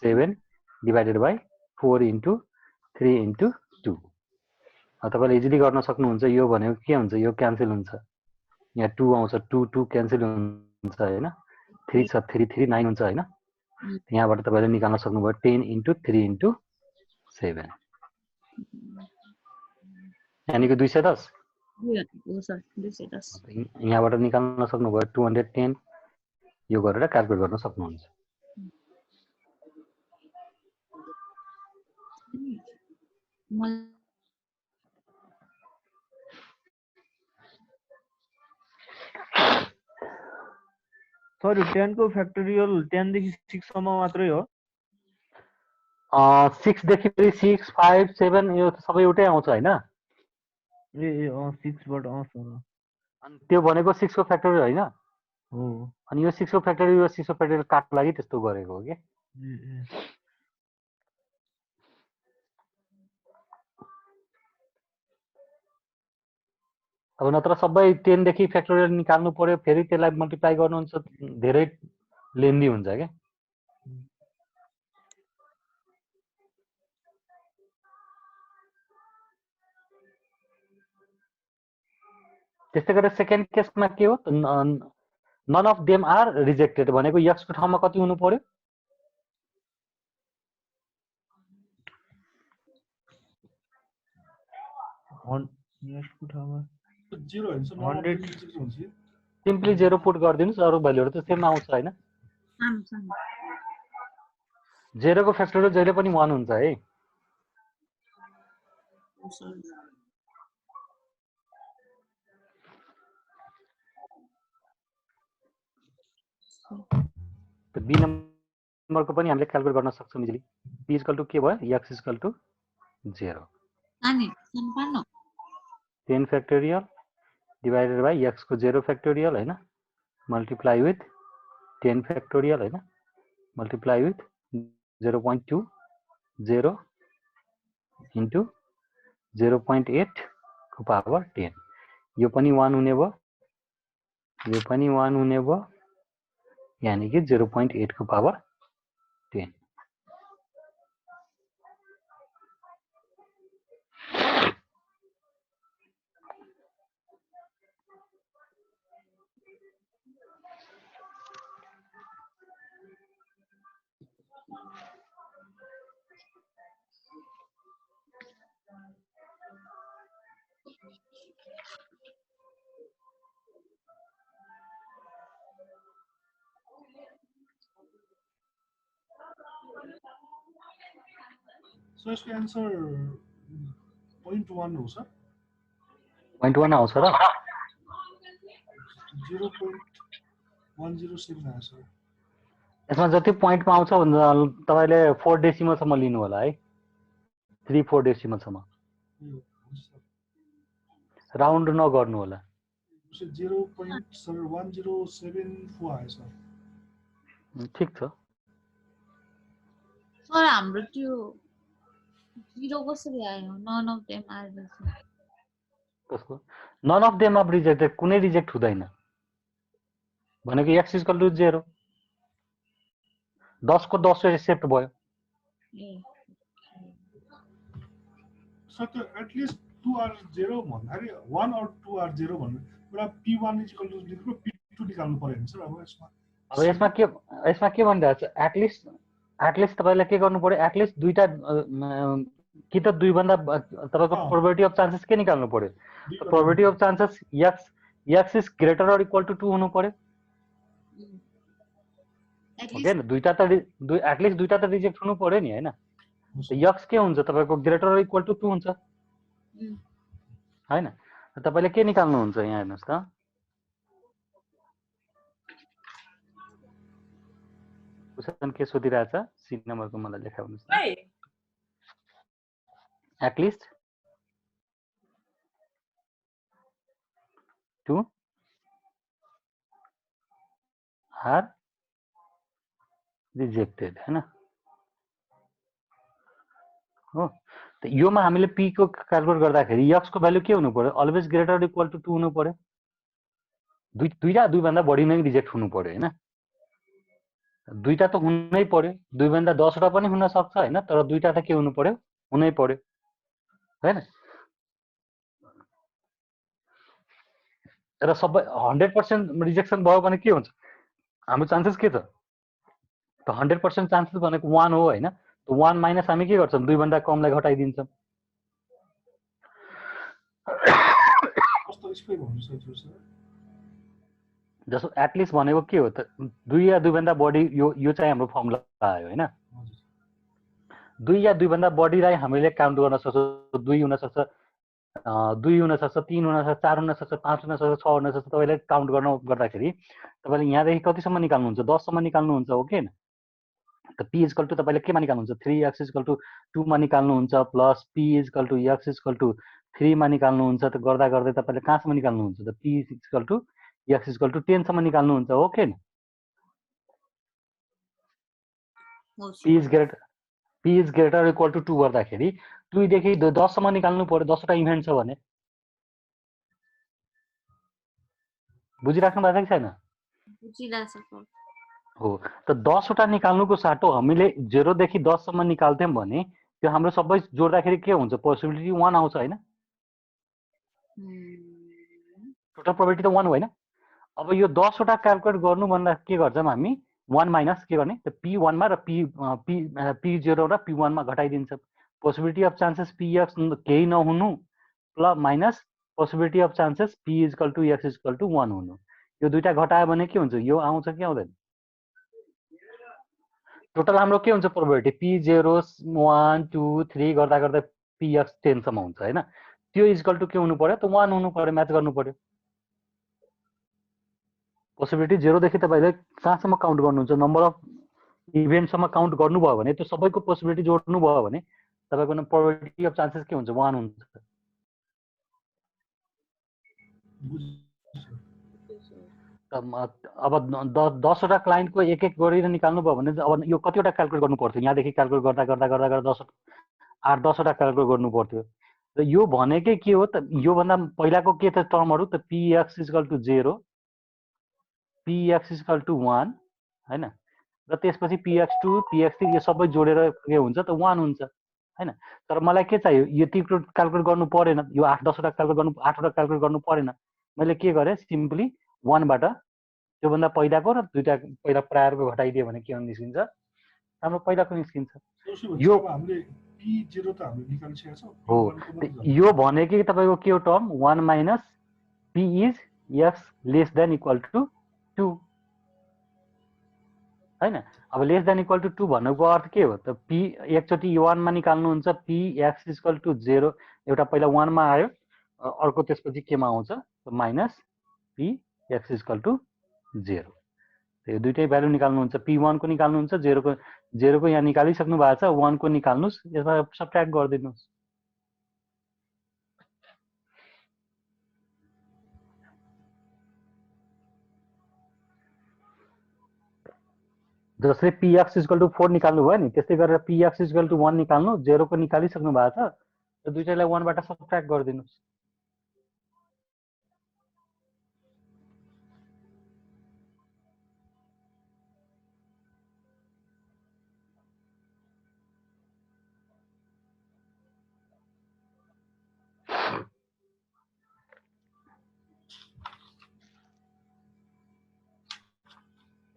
7 divided by 4 into 3 into 2 तपाईँले इजिली गर्न सक्नुहुन्छ यो भनेको के हुन्छ यो क्यान्सल हुन्छ यहाँ 2 आउँछ 2 2 क्यान्सल हुन्छ होइन 3 छ 3 3 9 हुन्छ होइन यहाँबाट तपाईँले निकाल्न सक्नुभयो 10 into 3 into 7 यानीको 210 हो सर 210 यहाँबाट निकाल्न सक्नुभयो 210 यो गरेर क्याल्कुलेट गर्न सक्नुहुन्छ सरी 10 को फ्याक्टोरियल 10 देखि 6 सम्म मात्रै हो 6 देखि 6 5 7 यो सबै एउटै आउँछ होइन ए ए 6 बाट सर अनि त्यो भनेको 6 को फ्याक्टोरियल होइन हो अनि यो 6 को फ्याक्टोरियल यो 6 को फ्याक्टोरियल काट्नु लागि त्यस्तो गरेको हो के अब नत्र सबै 10 देखि फ्याक्टोरियल निकाल्नु पर्यो फेरि त्यसलाई मल्टिप्लाई गर्नुहुन्छ धेरै लेन्दी हुन्छ के त्यस्तै गरेर सेकेन्ड केसमा के हो none of them are rejected भनेको यक्स को ठाउँमा कति हुनु पर्यो सिम्पली 0 पुट गरिदिनुस् अरु भ्यालुहरु त सेम आउँछ हैन 0 को फ्याक्टोरियल जहिले पनि 1 हुन्छ है त बी नम्बरको पनि हामीले क्याल्कुलेट गर्न सक्छौं इजिली p = के भयो x = 0 अनि सम्पन्न 10 फ्याक्टोरियल डिवाइडेड बाइ x को 0 फ्याक्टोरियल हैन मल्टिप्लाई विथ 10 फ्याक्टोरियल हैन मल्टिप्लाई विथ 0.2 0 into 0.8 को पावर 10 यो पनि 1 हुने भयो यो पनि 1 हुने भयो यानी कि 0.8 को पावर 10 So इसको आन्सर 0.1 हो सर 0.1 आउँछ र 0.107 आयो सर यसमा जति पोइन्टमा आउँछ तपाईले 4 डेसिमल सम्म लिनु होला है 3-4 डेसिमल सम्म राउन्ड नगर्नु होला 0.1074 आयो सर ठीक छ सर हाम्रो त्यो 0 कसरी आयो नन अफ देम आर कसको none of them are rejected कुनै रिजेक्ट हुँदैन भनेको x = 0 10 को 10 एक्सेप्ट भयो सर त्यो एटलिस्ट 2 आर 0 भन्दाखेरि 1 और 2 आर 0 भन्नु एउटा p1 = 0 p2 निकाल्नु पर्यो नि सर अब यसमा के भनिरहेको छ एटलिस्ट तपाईले के गर्नु पर्यो एटलिस्ट दुईटा कि त दुई भन्दा तपाईको प्रोबेबिलिटी अफ चान्सेस के निकाल्नु पर्यो probability of chances x is greater or equal to 2 हुनु पर्यो ओके न दुईटा त एटलिस्ट दुईटा त रिजेक्ट हुनु पर्यो नि हैन x के हुन्छ तपाईको ग्रेटर अर इक्वल टु 2 हुन्छ हैन तपाईले के निकाल्नु हुन्छ यहाँ हेर्नुस् त क्वेशन के सोधिरहेछ सी नम्बरको मलाई लेखाउनुस् त एटलिस्ट 2 आर रिजेक्टेड हैन हो योमा हामीले p को क्याल्कुलेट गर्दाखेरि x को भ्यालु के हुनु पर्यो अलवेज ग्रेटर इक्वल टु 2 हुनु पर्यो दुईटा दुईभन्दा बढी नै रिजेक्ट हुनु पर्यो हैन दुईटा त हुनै पर्यो दुईभन्दा 10 वटा पनि हुन सक्छ हैन तर दुईटा त के हुनु पर्यो हुनै पर्यो हैन र सबै 100% रिजेक्सन भयो भने के हुन्छ हाम्रो चान्सेस के छ त 100% चान्सेस भनेको 1 हो हैन त 1 माइनस हामी के गर्छौं दुईभन्दा कमलाई घटाइदिन्छौं कस्तो स्पेल हुन्छ सर जस्तो एटलिस्ट भनेको के हो त 2 या 2 भन्दा बढी यो चाहिँ हाम्रो फर्मुला आयो हैन 2 या 2 भन्दा बढीलाई हामीले काउन्ट गर्न सक्छौं 2 हुन सक्छ 2 हुन सक्छ 3 हुन सक्छ 4 हुन सक्छ 5 हुन सक्छ 6 हुन सक्छ तपाईले काउन्ट गर्दाखेरि तपाईले यहाँ देखि कतिसम्म निकाल्नुहुन्छ 10 सम्म निकाल्नुहुन्छ हो के त p = तपाईले केमा निकाल्नुहुन्छ 3x = 2 मा निकाल्नुहुन्छ प्लस p = x = 3 मा निकाल्नुहुन्छ त गर्दा गर्दै तपाईले कहाँसम्म निकाल्नुहुन्छ त p = x = 10 सम्म निकाल्नुहुन्छ हो के p is greater equal to 2 गर्दाखेरि 2 देखि 10 सम्म निकाल्नु पर्यो 10 वटा इभेन्ट छ भने बुझिराख्नु भएको छ कि छैन बुझिराखेको हो त 10 वटा निकाल्नुको साटो हामीले 0 देखि 10 सम्म निकाल्थ्यौं भने त्यो हाम्रो सबै जोड्दाखेरि के हुन्छ पोसिबिलिटी 1 आउँछ हैन टोटल प्रोबेबिलिटी त 1 हो हैन अब यो 10 वटा क्याल्कुलेट गर्नु भन्दा के गर्छौं हामी 1 माइनस के गर्ने त p1 मा र p0 र p1 मा घटाइदिन्छौं पोसिबिलिटी अफ चान्सेस px केही नहुनु plus minus possibility of chances p = x = 1 हुनु यो दुईटा घटायो भने के हुन्छ यो आउँछ कि आउँदैन टोटल हाम्रो के हुन्छ प्रोबेबिलिटी p0 1 2 3 गर्दा गर्दै px 10 सम्म हुन्छ हैन त्यो इक्वल टु के हुनु पर्यो त 1 हुनु पर्यो म्याच गर्नु पर्यो पोसिबिलिटी 0 देखि तपाईले कहाँसम्म काउन्ट गर्नुहुन्छ नम्बर अफ इभेन्ट सम्म काउन्ट गर्नुभयो भने त्यो सबैको पोसिबिलिटी जोड्नु भयो भने तपाईको प्रोबेबिलिटी अफ चान्सेस के हुन्छ 1 हुन्छ अब 10 वटा क्लाइन्टको एक एक गरेर निकाल्नु भयो भने अब यो कतिवटा क्याल्कुलेट गर्नु पर्थ्यो यहाँ देखि क्याल्कुलेट गर्दा गर्दा गर्दा गर्दा 8-10 वटा क्याल्कुलेट गर्नु पर्थ्यो र यो भनेकै के हो त यो भन्दा पहिलाको के त टर्महरु त px = 0 px = 1 हैन र त्यसपछि px2 px3 यो सबै जोडेर के हुन्छ त 1 हुन्छ हैन तर मलाई के चाहियो यो तिम्रो क्याल्कुलेट गर्नु परेन यो 8-10 वटा क्याल्कुलेट गर्नु 8 वटा क्याल्कुलेट गर्नु परेन मैले के गरे सिम्पली 1 बाट त्यो भन्दा पहिलाको र दुईटा पहिला प्रायरको घटाइदियो भने के निस्किन्छ हाम्रो पहिलाको निस्किन्छ यो हामीले p0 त हामीले निकालिसकेका छौं हो यो भनेकै तपाईको के हो term 1 minus p is x <= 2 हैन अब <= 2 भन्नुको अर्थ के हो त p एकचोटी 1 मा निकाल्नुहुन्छ p x = 0 एउटा पहिला 1 मा आयो अर्को त्यसपछि केमा आउँछ माइनस p x = 0 यो दुईटै भ्यालु निकाल्नुहुन्छ p1 को निकाल्नुहुन्छ 0 को यहाँ निकालिसक्नु भएको छ 1 को निकाल्नुस् यसमा सबट्र्याक्ट गर्दिनुस् जसले px = 4 निकाल्नु भयो नि त्यस्तै गरेर px = 1 निकाल्नु 0 को निकालिसक्नु भएको छ र दुईटैलाई 1 बाट सबट्र्याक्ट गर्दिनुस्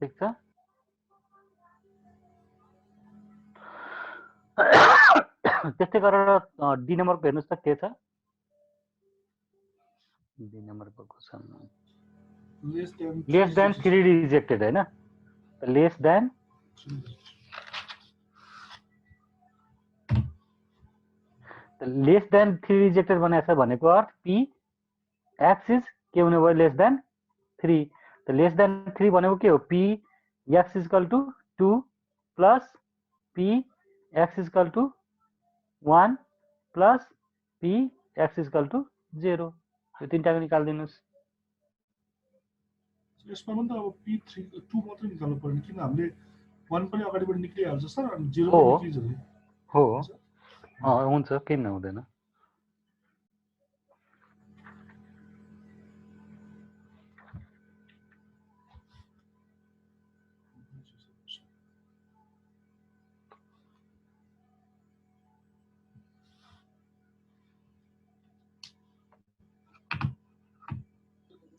ठीक छ त्यस्तै गरेर डी नम्बरको हेर्नुस् त के छ डी नम्बरको क्वेशन लेस देन 3 रिजेक्टेड हैन less than less than 3 rejected भनेको अर्थ p x is के हुने भयो लेस देन 3 त लेस देन 3 भनेको के हो p x = 2 plus p x = 1 plus p x = 0 यो तीनटाको निकाल्दिनुस् यसमा पनि त अब p3 2 मात्र निकाल्नु पर्ने किन हामीले 1 पनि अगाडिबाट निक्लिहाल्छ सर अनि 0 पनि निक्लिन्छ हो हुन्छ किन हुँदैन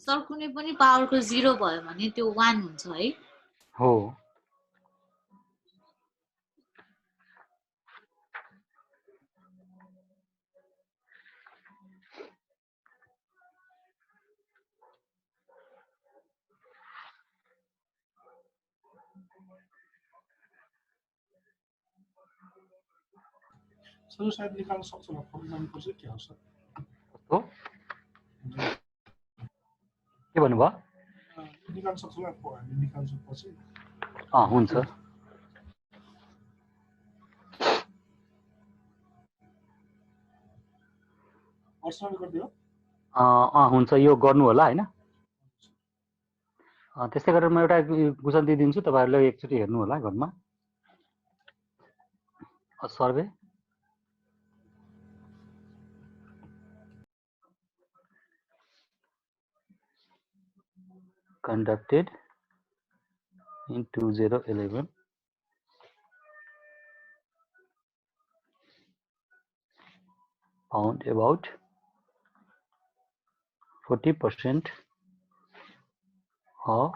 सर कुनै पनि पावरको 0 भयो भने त्यो 1 हुन्छ है हो सर सायद निकाल्न सक्छ होला फर्क गर्नुपर्छ के हो सर कस्तो के भन्नुभयो निकाल्न सक्छ होला हामी निकाल्छु पछि हुन्छ पर्सनल गरिदियो हुन्छ यो गर्नु होला हैन त्यस्तै गरेर म एउटा क्वेशन दिइदिन्छु तपाईहरुले एकचोटी हेर्नु होला घरमा survey conducted in 2011 found about 40% of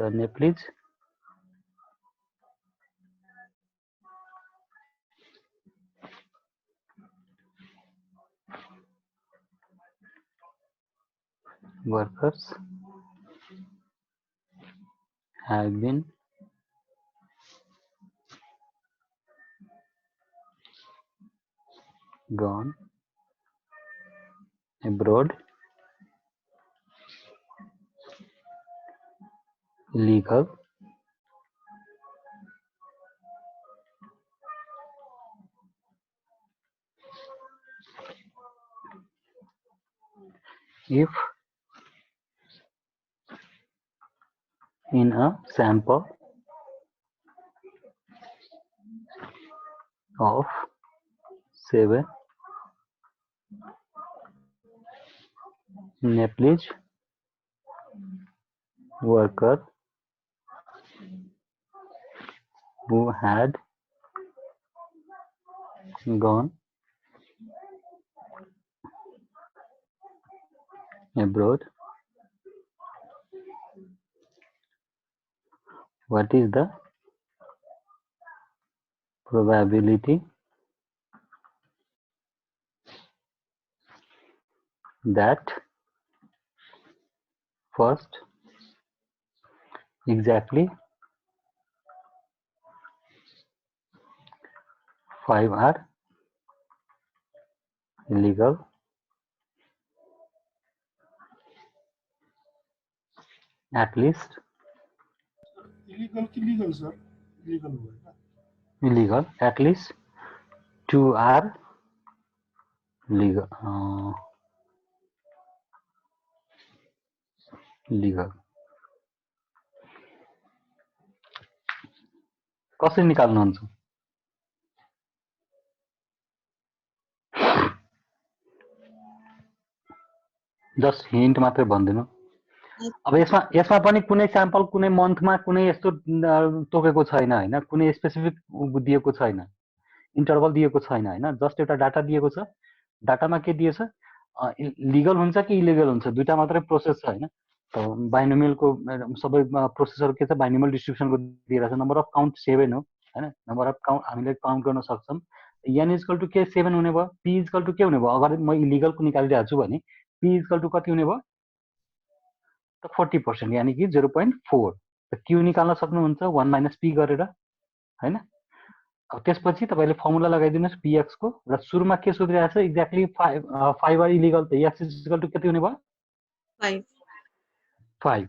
the Nepalese workers have been gone abroad illegal if in a sample of 7 Nepalese workers who had gone abroad, what is the probability that first exactly 5 are illegal at least illegal कि legal sir illegal हो हैन illegal at least 2 are legal legal कसरी निकाल्नुहुन्छ just hint मात्रै भन्दिनु अब यसमा पनि कुनै स्याम्पल कुनै मन्थमा कुनै यस्तो तोकेको छैन हैन कुनै स्पेसिफिक दिएको छैन इन्टरभल दिएको छैन हैन जस्ट एउटा डाटा दिएको छ डाटामा के दिएछ लिगल हुन्छ कि इलिगल हुन्छ दुईटा मात्रै प्रोसेस छ हैन बाइनोमियलको सबै प्रोसेसहरु के छ बाइनोमियल डिस्ट्रिब्युसनको दिइरहेको छ नम्बर अफ काउन्ट 7 हो हैन नम्बर अफ काउन्ट हामीले काउन्ट गर्न सक्छौं n इक्वल टु के 7 हुने भयो p इक्वल टु के हुने भयो अगाडि म इलिगलको निकालिरहेको छु भने p इक्वल टु कति हुने भयो त 40% यानी कि 0.4 त q निकाल्न सक्नुहुन्छ 1 माइनस p गरेर हैन अब त्यसपछि तपाईले फर्मुला लगाइदिनुस् px को र सुरुमा के सोधिरहेको छ एक्ज्याक्टली 5 आर इलिगल त x इक्वल टु कति हुने भयो 5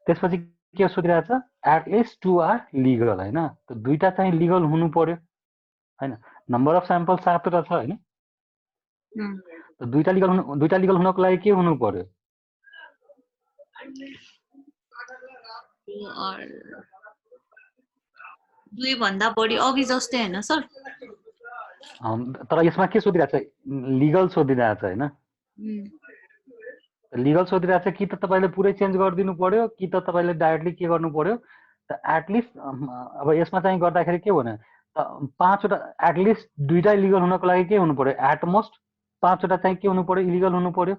त्यसपछि के सोधिरहेको छ एट लिस्ट 2 आर लिगल हैन त दुईटा चाहिँ लिगल हुनु पर्यो हैन नम्बर अफ स्याम्पल 7 छ हैन त दुईटा लिगल हुनको लागि के हुनु पर्यो दुई भन्दा बढी अघि जस्तै हैन सर? तर यसमा के सोधिरहेको छ, लिगल सोधिरहेको छ हैन? लिगल सोधिरहेको छ कि त तपाईँले पुरै चेन्ज गरिदिनु पर्यो कि त तपाईँले डाइरेक्टली के गर्नु पर्यो त एटलिस्ट अब यसमा चाहिँ गर्दाखेरि के भने पाँचवटा एटलिस्ट दुईटा इलिगल हुनको लागि के हुनु पर्यो, एटमोस्ट पाँचवटा चाहिँ के हुनु पर्यो, इलिगल हुनु पर्यो।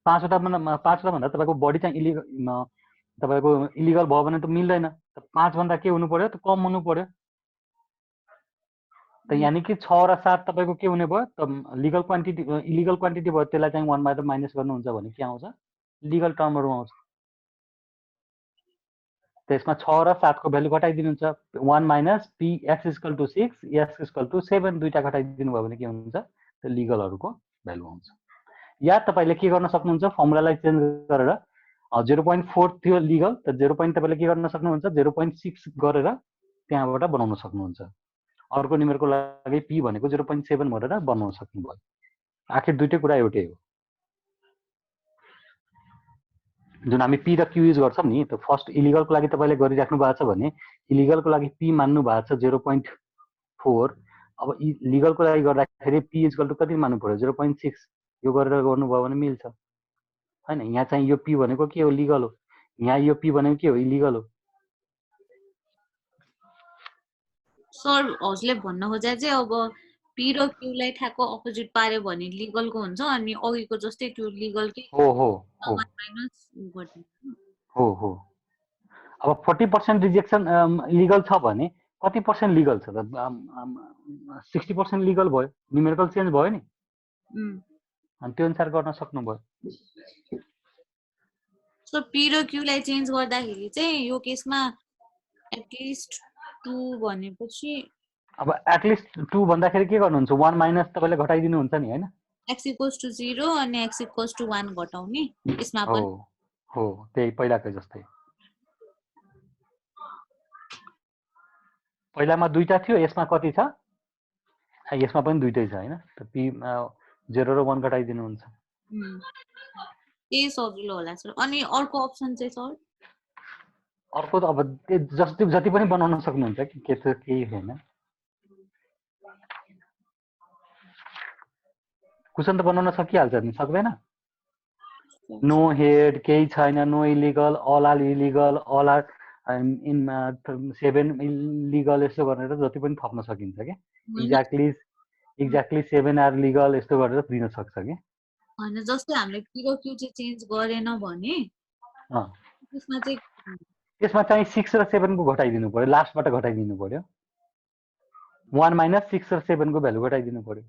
पाँचवटा भन्दा तपाईँको बढी चाहिँ तपाईँको इलिगल भयो भने त मिल्दैन, पाँच भन्दा के हुनु पर्यो त कम हुनु पर्यो। त यानि कि 6 र 7 तपाईँको के हुने भयो त लिगल क्वान्टिटी इलिगल क्वान्टिटी भयो, त्यसलाई चाहिँ 1 बाट माइनस गर्नुहुन्छ भने के आउँछ, लिगल टर्महरू आउँछ। त्यसमा 6 र 7 को भ्यालु घटाइदिनुहुन्छ, 1 minus p x equal to 6 x equal to 7 दुईटा घटाइदिनु भयो भने के हुन्छ, त्यो लिगलहरूको भ्यालु आउँछ। या तपाईँले के गर्न सक्नुहुन्छ, फर्मुलालाई चेन्ज गरेर 0.4 थियो लिगल त 0. तपाईँले के गर्न सक्नुहुन्छ, 0.6 गरेर त्यहाँबाट बनाउन सक्नुहुन्छ। अर्को निमेरको लागि पी भनेको 0.7 भनेर बनाउन सक्नुभयो। आखिर दुईटै कुरा एउटै हो। जुन हामी पी र क्यू युज गर्छौँ नि, त फर्स्ट इलिगलको लागि तपाईँले गरिराख्नु भएको छ भने इलिगलको लागि पी मान्नु भएको छ 0.4, अब लिगलको लागि गर्दाखेरि पी इक्वल टु कति मान्नु पर्यो, 0.6। यो गरेर गर्नुभयो भने मिल्छ हैन। यहाँ चाहिँ यो पी भनेको के हो, लिगल हो। यहाँ यो पी भनेको के हो, इलिगल हो। सर हजुरले भन्न खोजे चाहिँ अब पी र क्यू लाई ठ्याक्क अपोजिट पार्यो भने लिगलको हुन्छ, अनि अघिको जस्तै त्यो लिगल के हो हो हो माइनस गर्दिनु हो हो। अब 40% रिजेक्सन लिगल छ भने कति पर्सेन्ट लिगल छ त, 60% लिगल भयो, न्युमेरिकल चेन्ज भयो नि, अनि त्यो अनुसार गर्न सक्नुभयो। सो पी र क्यू लाई चेन्ज गर्दाखेरि चाहिँ यो केसमा एटलिस्ट 2 भनेपछि अब एटलिस्ट 2 भन्दाखेरि के गर्नुहुन्छ, 1 माइनस तपाईँले घटाइदिनुहुन्छ नि हैन, x इक्वल्स टु 0 अनि x इक्वल्स टु 1 घटाउने। यसमा हो पनि हो त्यही पहिलाकै जस्तै। पहिलामा दुईटा थियो, यसमा कति छ, यसमा पनि दुईटै छ हैन, त पी 0 र 1 घटाइदिनुहुन्छ। ए सजिलो होला सर। अनि अर्को अप्सन चाहिँ सर, अर्को त अब जति पनि बनाउन सक्नुहुन्छ कि के छ केही छैन। क्वेसन त बनाउन सकिहाल्छ नि, सक्दैन? नो हेड, केही छैन, no illegal, all are illegal, all are in 7 illegal, यस्तो गरेर जति पनि थप्न सकिन्छ क्या। एक्ज्याक्टली 7 आर लिगल यस्तो गरेर दिन सक्छ क्या। हैन जस्तै हामीले पी र क्यू चाहिँ चेन्ज गरेन भने त्यसमा चाहिँ 6 र 7 को घटाइदिनु पर्यो, लास्टबाट घटाइदिनु पर्यो। 1 माइनस 6 र 7 को भ्यालु घटाइदिनु पर्यो।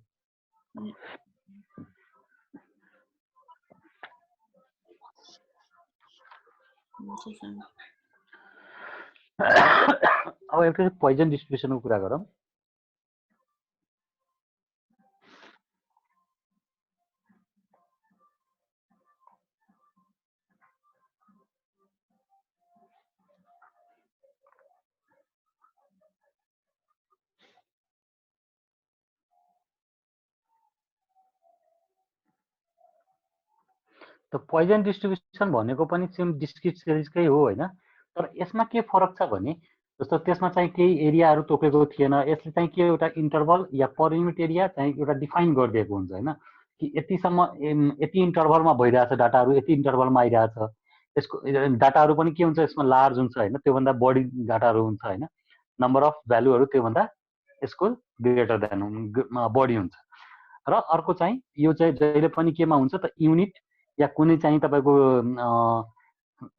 अब एउटा पोइजन डिस्ट्रिब्युसनको कुरा गरौँ। त पोइजन डिस्ट्रिब्युसन भनेको पनि सेम डिस्क्रिट सिरिजकै हो हैन, तर यसमा के फरक छ भने जस्तो त्यसमा चाहिँ केही एरियाहरू तोकेको थिएन, यसले चाहिँ के एउटा इन्टरभल या पर युनिट एरिया चाहिँ एउटा डिफाइन गरिदिएको हुन्छ हैन, कि यतिसम्म यति इन्टरभलमा भइरहेछ डाटाहरू, यति इन्टरभलमा आइरहेछ। यसको डाटाहरू पनि के हुन्छ, यसमा लार्ज हुन्छ हैन, त्योभन्दा बढी डाटाहरू हुन्छ हैन, नम्बर अफ भ्यालुहरू त्योभन्दा यसको ग्रेटर देन बढी हुन्छ। र अर्को चाहिँ यो चाहिँ जहिले पनि केमा हुन्छ त, युनिट या कुनै चाहिँ तपाईँको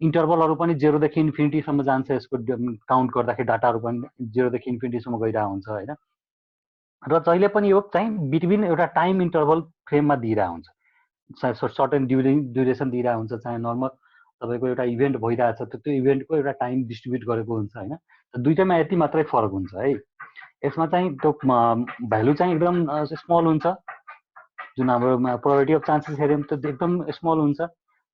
इन्टरभलहरू पनि 0 देखि इन्फिनिटीसम्म जान्छ, यसको काउन्ट गर्दाखेरि डाटाहरू पनि 0 देखि इन्फिनिटीसम्म गइरहेको हुन्छ हैन। र जहिले पनि यो चाहिँ बिट्विन एउटा टाइम इन्टरभल फ्रेममा दिइरहेको हुन्छ, चाहे सर्टेन ड्युरेसन दिइरहेको हुन्छ, चाहे नर्मल तपाईँको एउटा इभेन्ट भइरहेछ त त्यो इभेन्टको एउटा टाइम डिस्ट्रिब्युट गरेको हुन्छ हैन। दुईटैमा यति मात्रै फरक हुन्छ है। यसमा चाहिँ त्यो भ्यालु चाहिँ एकदम स्मल हुन्छ, जुन हाम्रो प्रोबेबिलिटी अफ चान्सेस हेऱ्यौँ त एकदम स्मल हुन्छ,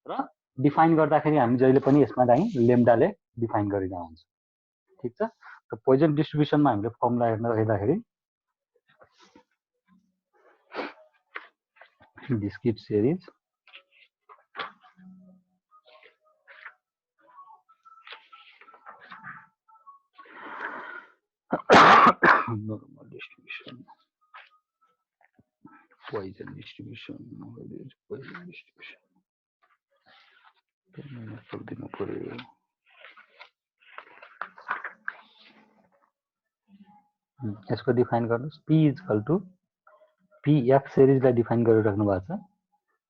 र डिफाइन गर्दाखेरि हामी जहिले पनि यसमा चाहिँ लेम्डाले डिफाइन गरिरहेको हुन्छ। ठिक छ। त पोइजन डिस्ट्रिब्युसनमा हामीले फर्मुला हेर्दाखेरि discrete series normal distribution, Poisson distribution, Poisson distribution. दिनु पर्यो यसको डिफाइन गर्नुस् p is equal to p f series लाई डिफाइन गरिराख्नु भएको छ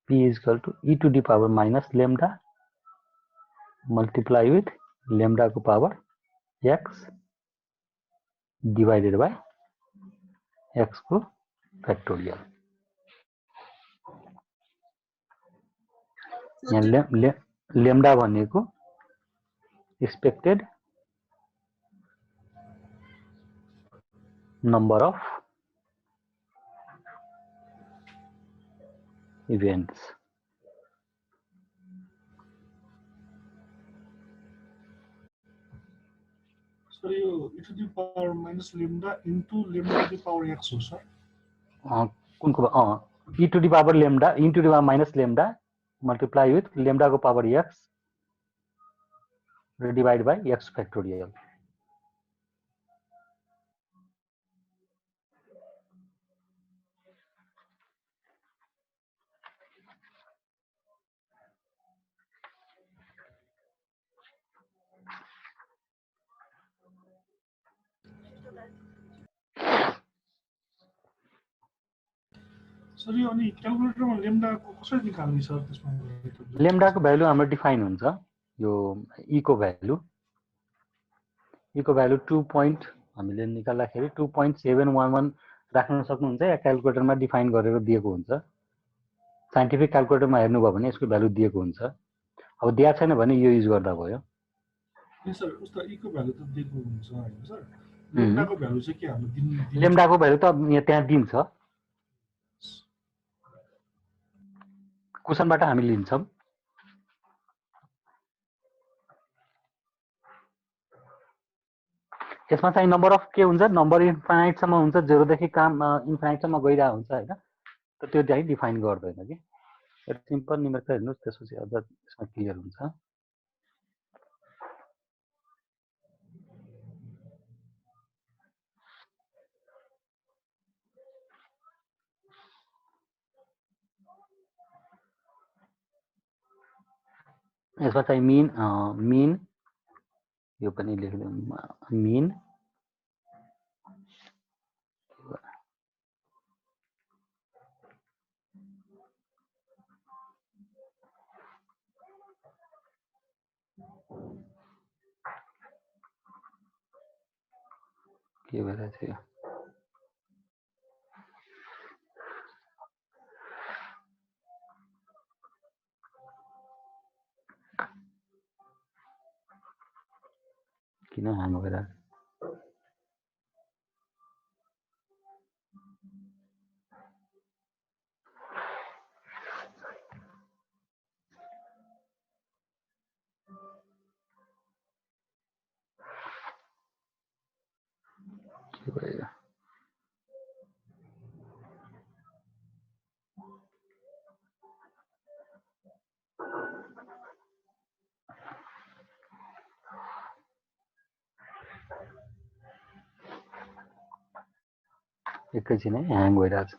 p is equal to e to the power minus lambda multiply with lambda को power x divided by x को factorial यहाँ lambda भनेको expected number of events. So you e to the power minus lambda into lambda to the power x हो sir कुनको e to the power lambda into the power minus lambda multiply with lambda को power x divided by x factorial. Sir यो अनि क्याल्कुलेटरमा lambda को कसरी निकाल्ने sir त्यसमा lambda को value हाम्रो डिफाइन हुन्छ यो e को भ्यालु 2 पॉइंट हामीले निकाल्दाखेरि 2.711 राख्न सक्नुहुन्छ या क्याल्कुलेटरमा डिफाइन गरेर दिएको हुन्छ साइन्टिफिक क्याल्कुलेटरमा हेर्नु भयो भने यसको भ्यालु दिएको हुन्छ अब दिया छैन भने यो युज गर्दा भयो नि सर उस्तो e को भ्यालु त दिएको हुन्छ हैन सर लेम्डा को भ्यालु चाहिँ के हाम्रो दिन लेम्डा को भ्यालु त यहाँ त्यहाँ दिन्छ क्वेशनबाट हामी लिन्छौं यसमा चाहिँ नम्बर अफ के हुन्छ नम्बर इन्फाइनाइट सम्म हुन्छ 0 देखि काम इन्फाइनाइट सम्म गइरा हुन्छ हैन त त्यो चाहिँ डिफाइन गर्दैन के एउटा सिम्पल न्युमेरिकल हेर्नुस् त्यसपछि अझ यसमा क्लियर हुन्छ यसमा चाहिँ मीन यो पनि लेख्दिउँ मीन के भइरहेछ यो किन ह्याङ भइरहेछ के भयो एकैछिन है ह्याङ भइरहेछ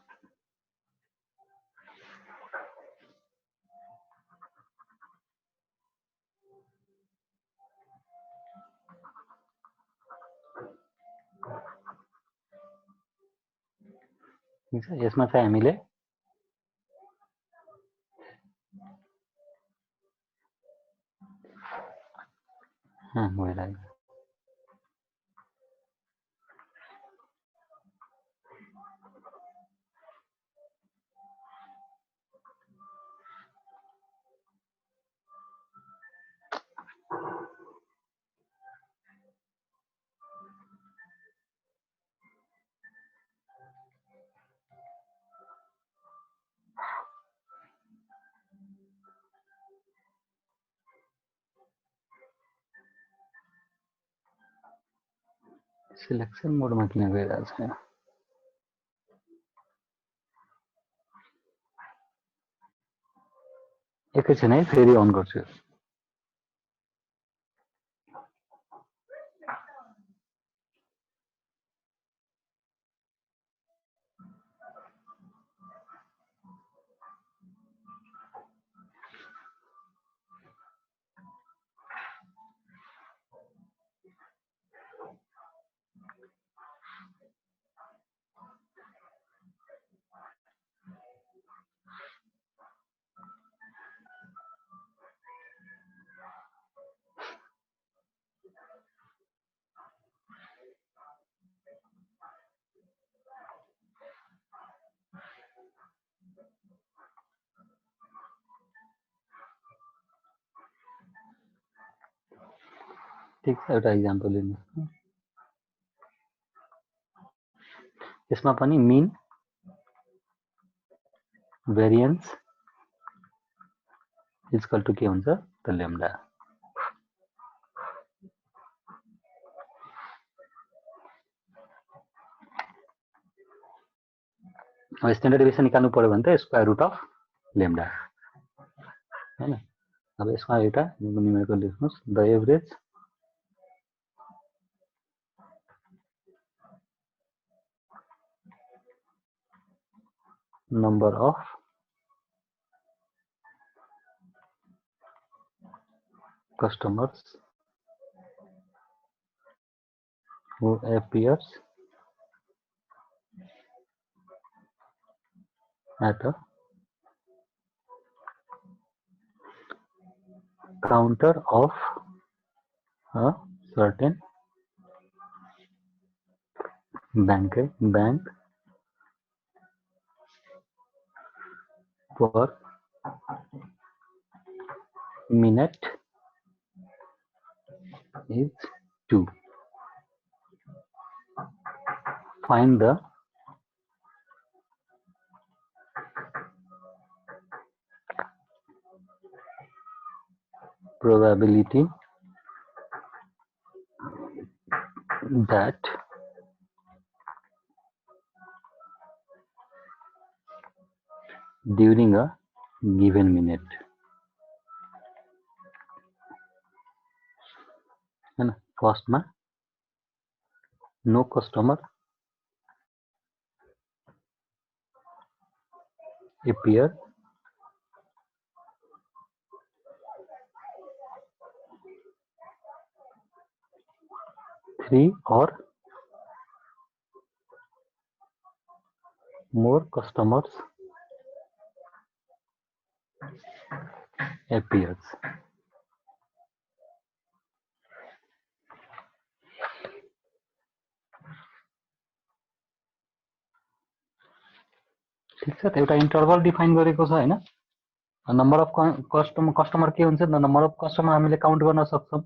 ठीक छ यसमा चाहिँ हामीले ह्याङ भइरहेछ सिलेक्सन मोडमा किन गइरहेछ एकैछिन है फेरि अन गर्छु ठीक छ, एउटा इक्जाम्पल लिनुहोस्। यसमा पनि मिन भेरिएन्स इक्वल टु के हुन्छ त लेम्डा। अब स्ट्यान्डर्ड डेभिएसन निकाल्नु पर्यो भने त स्क्वायर रुट अफ लेम्डा हैन। अब यसमा एउटा न्युमेरिकल लेख्नुस्, the average number of customers who appears at a counter of a certain bank per minute is 2. Find the probability that during a given minute हैन। फर्स्टमा no customer appear three or more customers appears। ठीक छ, त एउटा interval define गरेको छ हैन। Number of customer के हुन्छ, नम्बर अफ कस्टमर हामीले काउन्ट गर्न सक्छौं।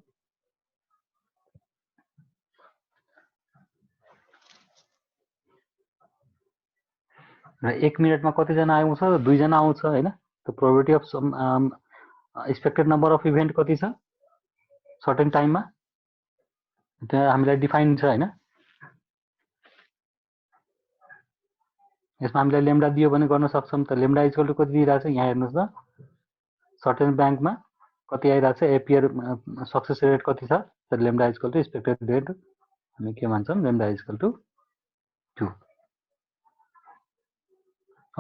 र 1 मिनेटमा कति जना आउँछ, 2 जना आउँछ हैन। त probability of expected number of event कति छ सर्टेन टाइममा, त्यहाँ हामीलाई डिफाइन छ हैन। यसमा हामीलाई लेम्डा दियो भने गर्न सक्छौं। त लेम्डा इक्वल टु कति दिइराछ यहाँ हेर्नुस् त, सर्टेन बैंकमा कति आइराछ, एपियर सक्सेस रेट कति छ, त lambda equal to expected rate हामी के भन्छौं, लेम्डा इक्वल टु 2।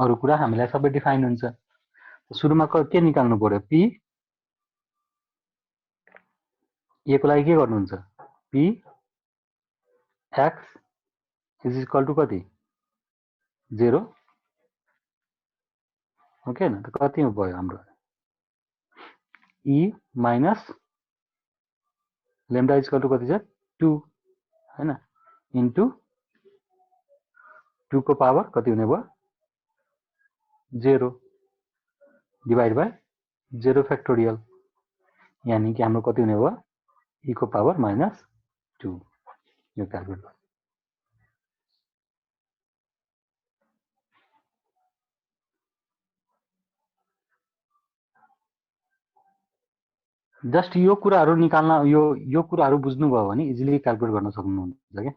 अरु कुरा हामीलाई सबै डिफाइन हुन्छ। सुरुमा के निकाल्नु पर्यो, पी ए को लागि के गर्नुहुन्छ, P x is equal to कति 0 ओके न। त कति भयो हाम्रो e minus lambda equal to कति छ 2 हैन, इन्टु 2 को पावर कति हुने भयो 0 डिवाइड बाइ 0 फ्याक्टोरियल, यानी कि हाम्रो कति हुने भयो ई को पावर माइनस 2। यो क्याल्कुलेट जस्ट यो कुराहरु निकाल्न, यो कुराहरु बुझ्नुभयो भने इजिली क्याल्कुलेट गर्न सक्नुहुन्छ के।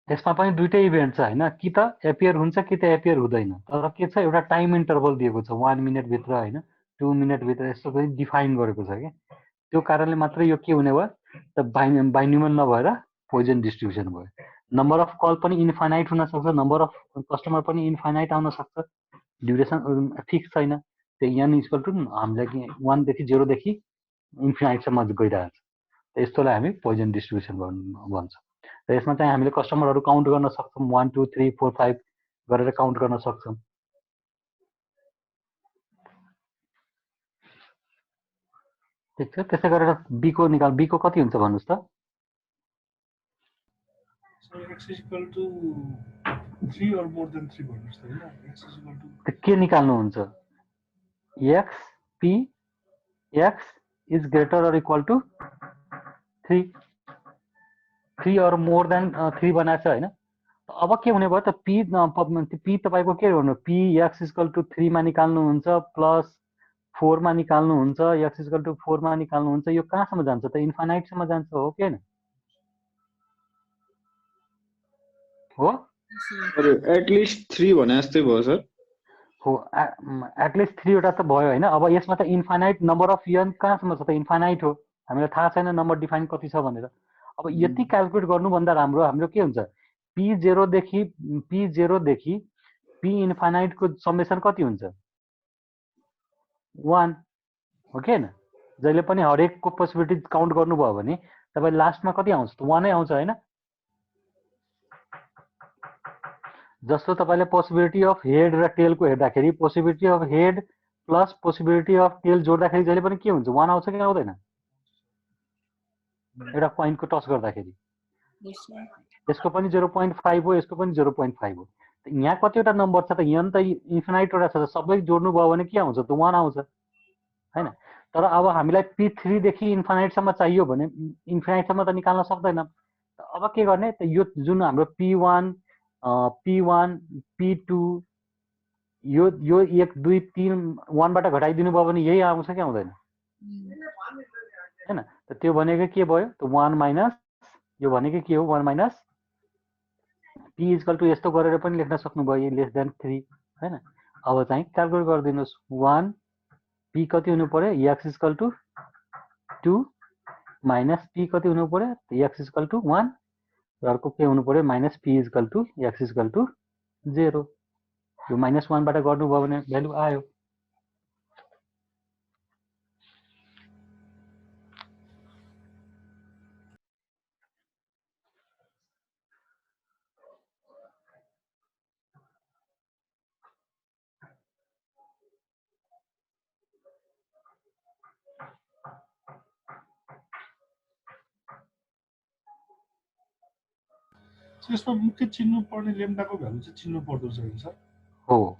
यसमा पनि दुईटै इभेन्ट छ हैन, कि त एपियर हुन्छ कि त एपियर हुँदैन। तर के छ, एउटा टाइम इन्टरभल दिएको छ 1 मिनेट भित्र हैन, 2 मिनेट भित्र, यस्तो पनि डिफाइन गरेको छ के। त्यो कारणले मात्र यो के हुने भयो त बाइनोमियल नभएर पोइजन डिस्ट्रिब्युसन भयो। नम्बर अफ कल पनि इन्फाइनाइट हुन सक्छ, नम्बर अफ कस्टमर पनि इन्फाइनाइट आउन सक्छ, ड्युरेसन फिक्स छैन। त्यो n इक्वल टु हामीलाई 1 देखि 0 देखि इन्फाइनाइट सम्म गइरहेछ। यस्तोलाई हामी पोइजन डिस्ट्रिब्युसन भन्छ। र यसमा चाहिँ हामीले कस्टमरहरु काउन्ट गर्न सक्छौं, 1 2 3 4 5 गरेर काउन्ट गर्न सक्छौं। ठिक छ, त्यसै गरेर b को निकाल, b को कति हुन्छ भन्नुस् त? So x is equal to 3 or more than 3 भन्नुस् त हैन, x is equal to के निकाल्नु हुन्छ? x p x is greater or equal to 3 3 or more than 3 बनाएको छ हैन। अब के हुने भयो त, p तपाईको के गर्नु, p x इक्वल टु 3 मा निकाल्नुहुन्छ प्लस 4 मा निकाल्नुहुन्छ, x इक्वल टु 4 मा निकाल्नुहुन्छ, यो कहाँसम्म जान्छ त? इन्फाइनाइट सम्म जान्छ, हो कि हैन? हो एटलिस्ट 3 भने जस्तै भयो सर। हो, एटलिस्ट 3 वटा त भयो हैन। अब यसमा त इन्फाइनाइट नम्बर अफ n कहाँसम्म छ त? इन्फाइनाइट हो, हामीलाई थाहा छैन नम्बर डिफाइन कति छ भनेर। अब यति क्याल्कुलेट गर्नुभन्दा राम्रो हाम्रो के हुन्छ, p0 देखि p इन्फाइनाइट को समेसन कति हुन्छ? 1 हो कि हैन? जहिले पनि हरेकको पोसिबिलिटी काउन्ट गर्नुभयो भने तपाईँ लास्टमा कति आउँछ त? 1 नै आउँछ हैन? जस्तो तपाईले पोसिबिलिटी अफ हेड र टेल को हेर्दाखेरि possibility of head plus possibility of tail जोड्दाखेरि जहिले पनि के हुन्छ? 1 आउँछ कि आउँदैन? एउटा पोइन्टको टच गर्दाखेरि यसको पनि 0.5 हो, यसको पनि 0.5 हो। यहाँ कतिवटा नम्बर छ त? यहाँ त इन्फिनाइट वटा छ, सबै जोड्नु भयो भने के आउँछ त? 1 आउँछ हैन? तर अब हामीलाई p3 देखि इन्फिनाइटसम्म चाहियो भने इन्फिनाइटसम्म त निकाल्न सक्दैनौँ। अब के गर्ने त? यो जुन हाम्रो p1 p2 यो 1 2 3 1 बाट घटाइदिनु भयो भने यही आउँछ कि आउँदैन हैन? त त्यो भनेको के भयो त? 1 माइनस यो भनेको के हो? 1 माइनस p इक्वल टु यस्तो गरेर पनि लेख्न सक्नुभयो, लेस देन 3 हैन? अब चाहिँ क्याल्कुलेट गरिदिनुस्। 1 p कति हुनु पर्यो? x equal to 2 minus p कति हुनु पर्यो? x इक्वल टु 1 र अर्को के हुनु पर्यो? Minus p equal to x equal to 0। यो माइनस 1 बाट गर्नुभयो भने भ्यालु आयो। यसमा मुख्य चिन्नु पर्ने लेम्डाको भ्यालु चाहिँ चिन्नु पर्दो रहेछ सर। हो,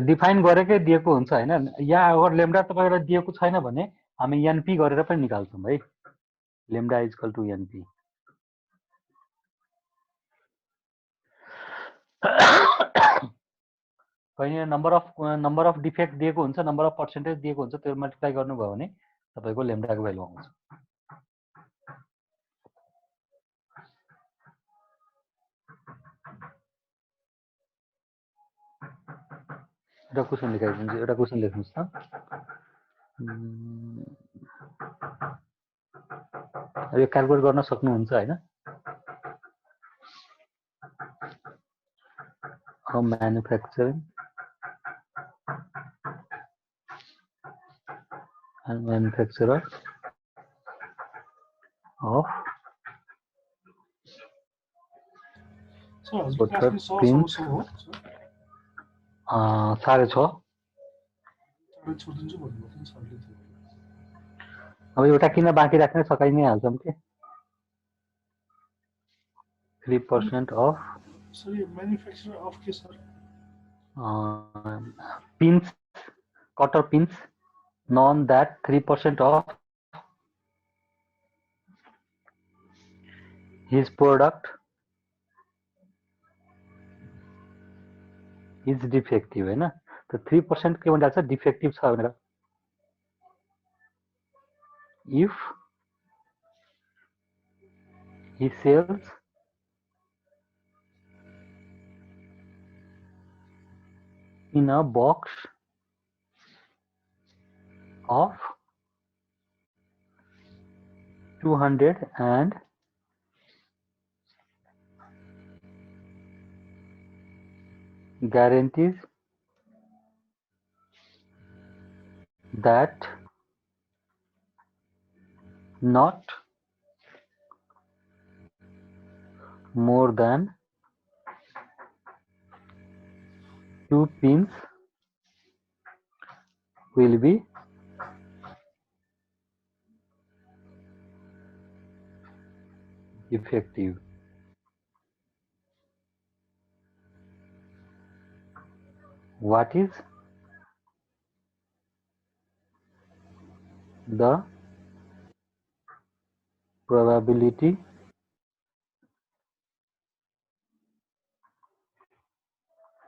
डिफाइन गरेकै दिएको हुन्छ हैन? यहाँ अगर लेम्डा तपाईलाई दिएको छैन भने हामी np गरेर पनि निकाल्छौँ है। Lambda equal to np। कहिले नम्बर अफ डिफेक्ट दिएको हुन्छ, नम्बर अफ पर्सेन्टेज दिएको हुन्छ, त्यो मल्टिप्लाई गर्नुभयो भने तपाईको लेम्डाको भ्यालु आउँछ। एउटा क्वेशन लेखाइदिन्छु, एउटा क्वेशन लेख्नुस् त। यो क्याल्कुलेट गर्न सक्नुहुन्छ हैन? Manufacturing and manufacturer of sir pins हो 6.5। छोडिदिन्छु भन्नुभएको थियो सरले। अब एउटा किन बाँकी राख्ने, सकाइ नै हाल्छौँ के। 3% अफ सर यो म्यानुफ्याक्चरर अफ के sir? Pins, cutter pins, none that 3% of his product is defective हैन? त 3% के भनिरहेको छ? डिफेक्टिभ छ भनेर। if he sells in a box of 200 and guarantees that not more than 2 pins will be effective. What is the probability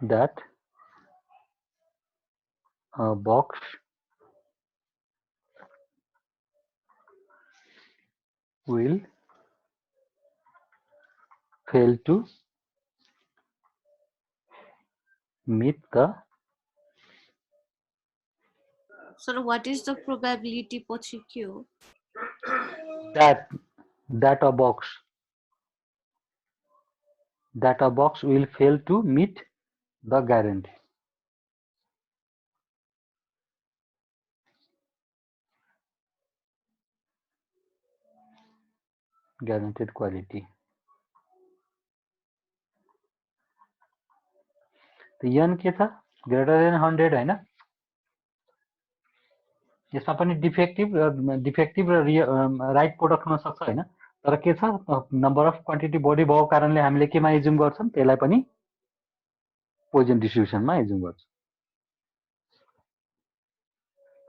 that a box will fail to meet the Sir, what is the probability पछि के हो? that a box will fail to meet the guarantee. Guaranteed quality. तो n के छ greater than 100 हैन, यसमा पनि defective र राइट प्रोडक्ट हुन सक्छ हैन, तर के छ नम्बर अफ क्वान्टिटी बढी भएको कारणले हामीले केमा एज्युम गर्छौं, त्यसलाई पनि पोइजन डिस्ट्रिब्युसनमा एज्युम गर्छौं।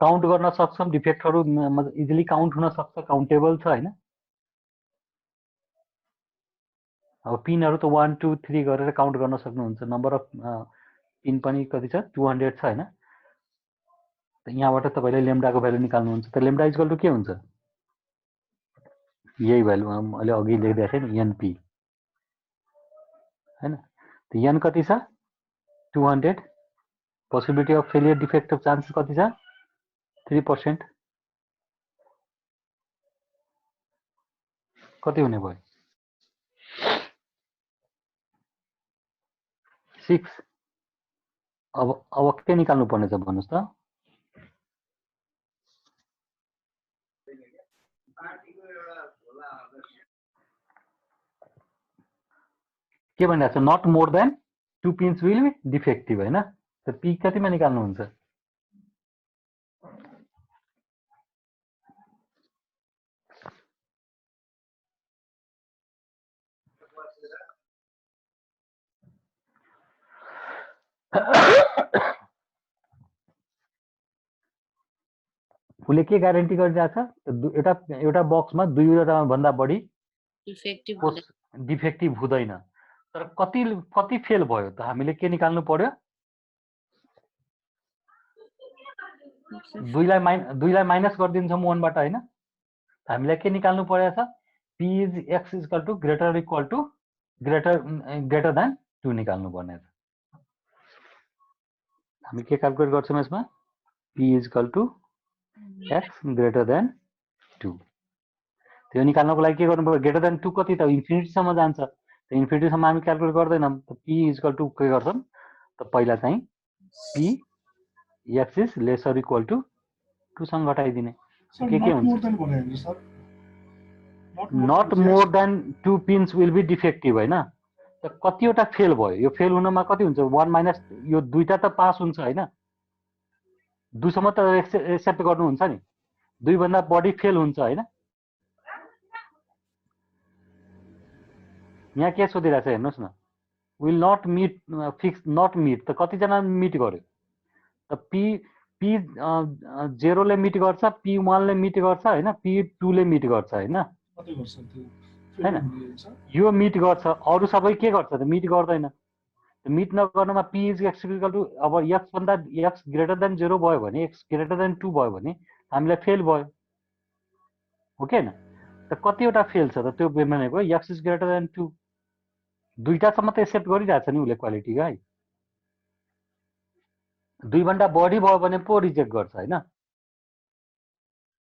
काउन्ट गर्न सक्छौं, डिफेक्टहरु इजिली काउन्ट हुन सक्छ, काउन्टेबल छ हैन। अब पिनहरु त 1 2 3 गरेर काउन्ट गर्न सक्नुहुन्छ, नम्बर अफ पिन पनि कति छ 200 छ हैन। त यहाँबाट तपाईले लेम्डाको भ्यालु निकाल्नुहुन्छ, त लेम्डा इक्वल टु के हुन्छ, यही भ्यालु मैले अघि लेख्दै थिएँ नि एनपी हैन। त एन कति छ 200, possibility of failure defect of chance कति छ 3%, कति हुने भयो 6। अब के निकाल्नु पर्ने छ भन्नुस् त, के भनिरहेको छ, not more than 2 pins will be defective हैन। त पी कतिमा निकाल्नुहुन्छ, उसले के ग्यारेन्टी गरिरहेछ, एउटा बक्समा 2 भन्दा बढी डिफेक्टिभ हुँदैन, तर कति फेल भयो त हामीले के निकाल्नु पर्यो, 2 लाई माइनस गरिदिन्छौँ 1 बाट हैन। हामीलाई के निकाल्नु पर्यो छ, p is x equal to greater than 2 निकाल्नु पर्ने छ। हामी के क्याल्कुलेट गर्छौं यसमा, p is equal to x greater than 2। त्यो निकाल्नको लागि के गर्नु पर्यो, ग्रेटर देन 2 कति त इन्फिनिटी सम्म जान्छ, त इन्फिनिटी सम्म हामी क्याल्कुलेट गर्दैनौं, त p इज इक्वल टु के गर्छौं त पहिला चाहिँ p x is lesser equal to 2 सँग घटाइदिने, के हुन्छ, not more than 2 pins will be defective हैन। त कतिवटा फेल भयो, यो फेल हुनमा कति हुन्छ 1 माइनस, यो दुईटा त पास हुन्छ हैन, 2 सम्म त एक्सेप्ट गर्नुहुन्छ नि, 2 भन्दा बढी फेल हुन्छ हैन। यहाँ के सोधिरहेछ हेर्नुस् न, will not meet fix not meet, त कति जना मिट गर्यो, त p 0 ले मिट गर्छ, p 1 ले मिट गर्छ हैन, p 2 ले मिट गर्छ हैन, यो मिट गर्छ, अरु सबै के गर्छ त मिट गर्दैन। मिट नगर्नमा p is x equal to, अब x भन्दा x ग्रेटर देन 0 भयो भने, x ग्रेटर देन 2 भयो भने हामीलाई फेल भयो, हो के हैन। त कतिवटा फेल छ त त्यो भनेको x इज ग्रेटर देन 2, दुईटा सम्म त एक्सेप्ट गरिरहेछ नि उले क्वालिटी है, 2 भन्दा बढी भयो भने पो रिजेक्ट गर्छ हैन।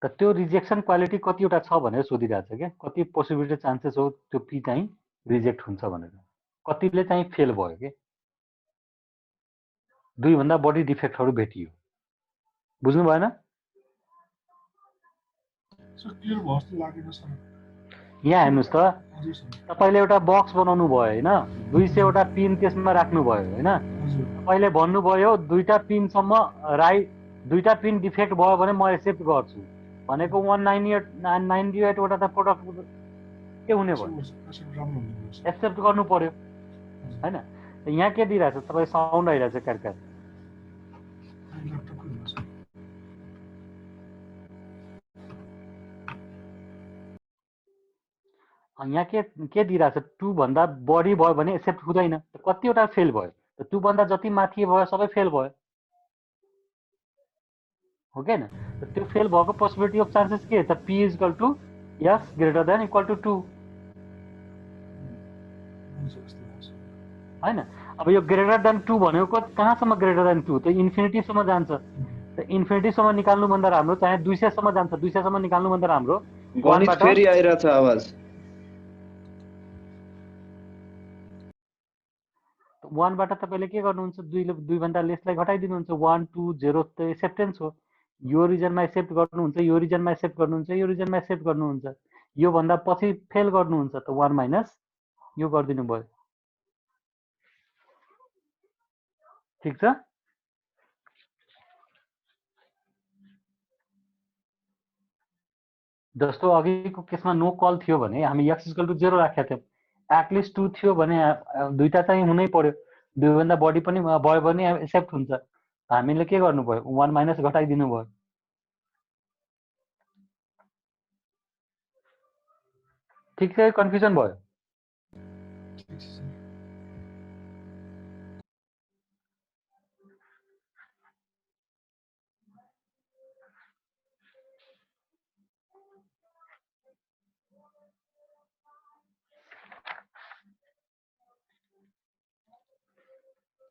त त्यो रिजेक्सन क्वालिटी कतिवटा छ भनेर सोधिरहेछ के, कति पोसिबिलिटी चान्सेस हो त्यो p चाहिँ रिजेक्ट हुन्छ भनेर, कतिले चाहिँ फेल भयो के, 2 भन्दा बढी डिफेक्टहरु भेटियो, बुझ्नु भएन। यहाँ हेर्नुस् त, तपाईले एउटा बक्स बनाउनु भयो हैन, 200 वटा पिन त्यसमा राख्नु भयो हैन, तपाईले भन्नुभयो 2टा पिन सम्म दुईटा पिन डिफेक्ट भयो भने म एक्सेप्ट गर्छु भनेको 198 वटा त प्रोडक्ट के हुने भयो एक्सेप्ट गर्नु पर्यो हैन यहाँ के दिइरहेछ तपाईँ साउन्ड आइरहेछ क्यारक्यार यहाँ के दिइरहेछ 2 भन्दा बढी भयो भने एक्सेप्ट हुँदैन कतिवटा फेल भयो 2 भन्दा जति माथि भयो सबै फेल भयो हो के न त्यो फेल भएको पोसिबिलिटी अफ चान्सेस के छ p equal to s greater than equal to 2 हैन अब यो ग्रेटर देन 2 भनेको कहाँसम्म ग्रेटर देन 2 त्यो इन्फिनिटी सम्म जान्छ त इन्फिनिटी सम्म निकाल्नु भन्दा राम्रो चाहे 200 सम्म जान्छ 200 सम्म निकाल्नु भन्दा राम्रो गणित फेरि आइराछ आवाज 1 बाट तपाईले के गर्नुहुन्छ 2 भन्दा लेसलाई घटाइदिनुहुन्छ 1 2 0 त एक्सेप्टेन्स हो यो रिजनमा एक्सेप्ट गर्नुहुन्छ यो रिजनमा एक्सेप्ट गर्नुहुन्छ यो रिजनमा एक्सेप्ट गर्नुहुन्छ यो भन्दा पछि फेल गर्नुहुन्छ त 1 माइनस यो गर्दिनु भयो ठीक छ जस्तो अघिको केसमा नो कल थियो भने हामी x इक्वल टु 0 राखेका थियौं एटलिस्ट 2 थियो भने दुईटा चाहिँ हुनै पर्यो 2 भन्दा बढी पनि भयो भने एक्सेप्ट हुन्छ हामीले के गर्नु भयो 1 माइनस घटाइदिनु भयो ठीक छ कन्फ्युजन भयो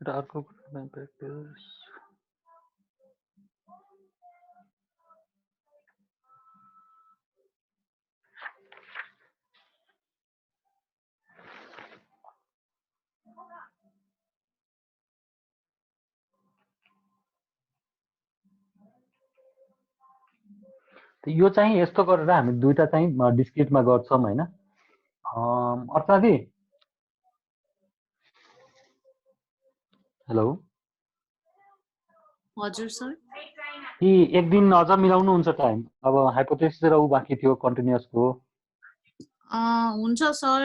र अर्को प्र्याक्टिस यो चाहिँ यस्तो गरेर हामी दुईटा चाहिँ डिस्क्रिटमा गर्छौं हैन अर्चना जी हेलो हजुर सर कि एक दिन अझ मिलाउनु हुन्छ टाइम अब हाइपोथेसिस र उ बाँकी थियो कन्टिन्युअसको हुन्छ सर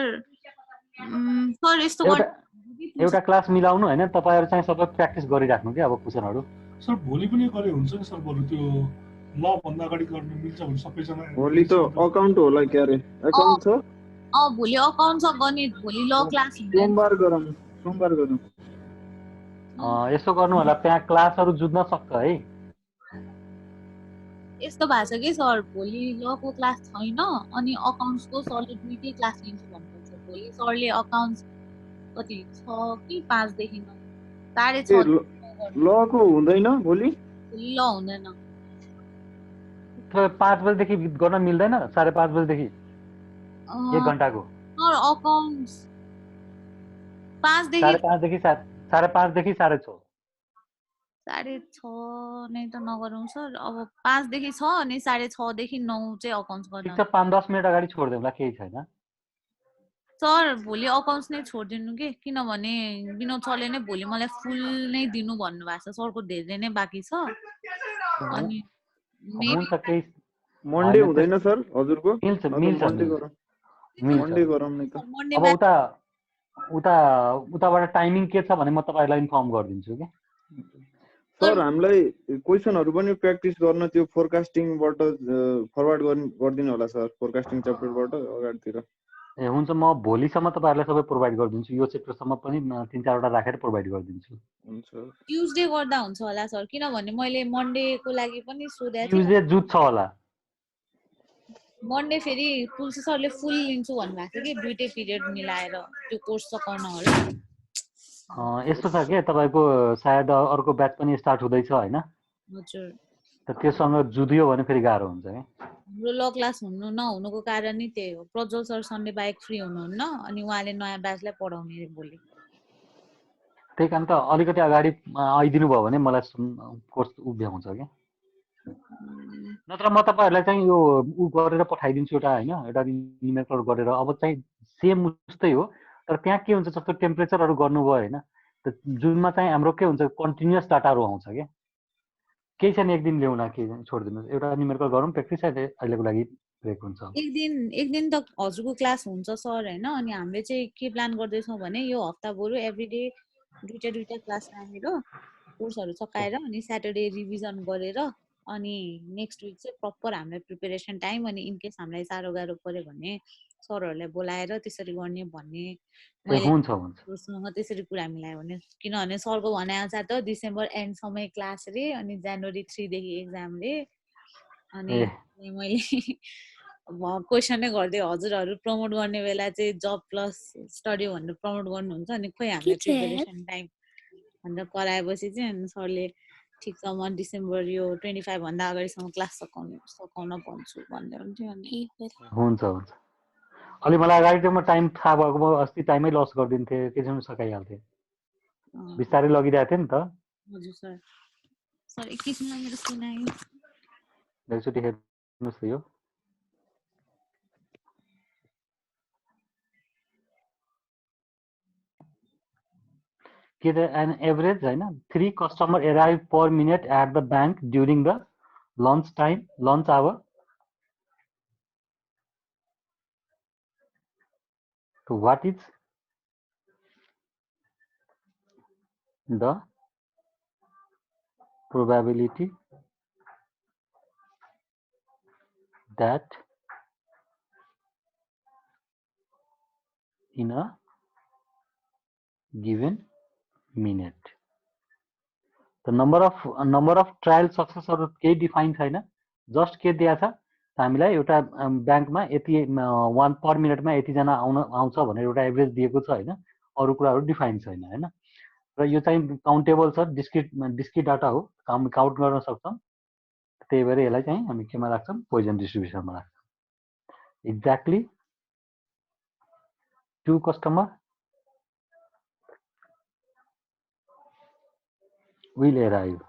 सर यस्तो एउटा क्लास मिलाउनु हैन तपाईहरु चाहिँ सबै प्र्याक्टिस गरिराख्नु के अब क्वेशनहरु सर भोलि पनि गरे हुन्छ नि सर बरु त्यो ल भन्दा अगाडि गर्न मिल्छ भने सबैजना भोलि त अकाउन्ट होला के अरे अकाउन्ट छ भोलि अकाउन्ट छ गणित भोलि ल क्लास सोमबार गरौँ यसो गर्नु होला त्यहाँ क्लासहरु जुड्न सक्छ है यस्तो भएको छ कि सर भोलि लको क्लास छैन अनि अकाउन्ट्सको सरले दुईटै क्लास लिन्छु भन्नुहुन्छ भोलि सरले अकाउन्ट्स कति 6 कि 5 देखि 6:30 लको हुँदैन भोलि ल हुँदैन 5 बजेदेखि गर्न मिल्दैन 5:30 बजेदेखि 1 घण्टाको सर अकाउन्ट्स 5 देखि 5:30 देखि 5:30 देखि 6:30 6:30 नै त नगरौँ सर अब 5 देखि 6 अनि 6:30 देखि 9 चाहिँ अकाउन्ट्स गर्न ठीक छ 5-10 मिनेट अगाडि छोड्देऊला केही छैन सर भोलि अकाउन्ट्स नै छोडिदिनु के किनभने विनोद सरले नै भोलि मलाई फुल नै दिनु भन्नुभएको छ सरको धेरै नै बाँकी छ अनि हुन्छ केही मन्डे हुँदैन सर हजुरको मिल्छ मन्डे गरौँ नि त अब उताबाट टाइमिङ के छ भने म तपाईहरुलाई इन्फर्म गरिदिन्छु के सर हामीलाई क्वेशनहरु पनि प्र्याक्टिस गर्न त्यो फोरकास्टिङबाट फरवर्ड गर्दिनु होला सर फोरकास्टिङ च्याप्टरबाट अगाडितिर ए हुन्छ म भोलिसम्म तपाईहरुलाई सबै प्रोवाइड गरिदिन्छु यो च्याप्टरसम्म पनि 3-4 वटा राखेर प्रोवाइड गरिदिन्छु हुन्छ ट्युजडे गर्दा हुन्छ होला सर किनभने मैले मन्डेको लागि पनि सोधेको थिएँ ट्युजडे जुट छ होला मन्डे फेरि तुलसी सरले फुल लिन्छु भन्नुभएको थियो कि दुईटै पिरियड मिलाएर त्यो कोर्स सकाउन होला यस्तो छ के तपाईको सायद अर्को ब्याच पनि स्टार्ट हुँदैछ हैन हजुर त त्योसँग जुधियो भने फेरि गाह्रो हुन्छ के हाम्रो ल क्लास हुनु नहुनुको कारण नै त्यही हो प्रज्वल सर सन्डे बाहेक फ्री हुनुहुन्न अनि उहाँले नयाँ ब्याचलाई पढाउने भोलि त्यही कारण त अलिकति अगाडि आइदिनु भयो भने मलाई कोर्स उभ्याउँछ के नत्र म तपाईहरुलाई चाहिँ यो उ गरेर पठाइदिन्छु एउटा हैन एउटा न्युमेरिकल गरेर अब चाहिँ सेम उस्तै हो तर त्यहाँ के हुन्छ जस्तो टेम्परेचरहरु गर्नुभयो हैन त जुनमा चाहिँ हाम्रो के हुन्छ कन्टिन्युअस डाटाहरु आउँछ के केही छैन, एक दिन ल्याउला, के छोडिदिनुहोस्, एउटा न्युमेरिकल गरौँ प्र्याक्टिस, अहिलेको लागि ब्रेक हुन्छ। एक दिन त हजुरको क्लास हुन्छ सर होइन, अनि हामीले चाहिँ के प्लान गर्दैछौँ भने यो हप्ता बरु एभ्रिडे दुईटा क्लास राखेर कोर्सहरू सकाएर अनि स्याटरडे रिभिजन गरेर अनि नेक्स्ट विक चाहिँ प्रपर हामीलाई प्रिपेरेसन टाइम, अनि इनकेस हामीलाई साह्रो गाह्रो पऱ्यो भने सरहरूलाई बोलाएर त्यसरी गर्ने भन्ने मैले हुन्छ हुन्छ सरसँग त्यसरी कुरा मिलायो भने, किनभने सरको भनाइअनुसार त डिसेम्बर एन्डसम्म क्लास रे अनि जनवरी 3 देखि एक्जाम रे, अनि मैले क्वेसनै गर्दै हजुरहरू प्रमोट गर्ने बेला चाहिँ जब प्लस स्टडी भनेर प्रमोट गर्नुहुन्छ, अनि खोइ हामीले प्रिपेरेसन टाइम भनेर कराएपछि चाहिँ अनि सरले ठिक छ म डिसेम्बर यो 25 भन्दा अगाडिसम्म क्लास सकाउन भन्छु भन्दै हुन्थ्यो। अनि हुन्छ हुन्छ, अलि मलाई अगाडिसम्म टाइम थाहा भएको म अस्ति टाइमै लस गरिदिन्थेँ, एकैछिन सकाइहाल्थेँ, बिस्तारै लगिरहेको थिएँ नि त। हजुर सर, सर एकैछिनमा मेरो स्क्रिन आयो, एकचोटि हेर्नुहोस् त यो के त एन एभरेज होइन 3 customer arrive per minute at the bank during the lunch time, lunch hour. What is the probability that in a given minute the number of trial success or केही define छैन, just के दिएको छ हामीलाई एउटा ब्याङ्कमा यति 1 पर मिनटमा यतिजना आउँछ भनेर एउटा एभरेज दिएको छ होइन, अरू कुराहरू डिफाइन छैन होइन, र यो चाहिँ काउन्टेबल छ, डिस्क्रिट डाटा हो, काउन्ट गर्न सक्छौँ, त्यही भएर यसलाई चाहिँ हामी केमा राख्छौँ, पोइजन डिस्ट्रिब्युसनमा राख्छौँ। Exactly 2 customer will arrive.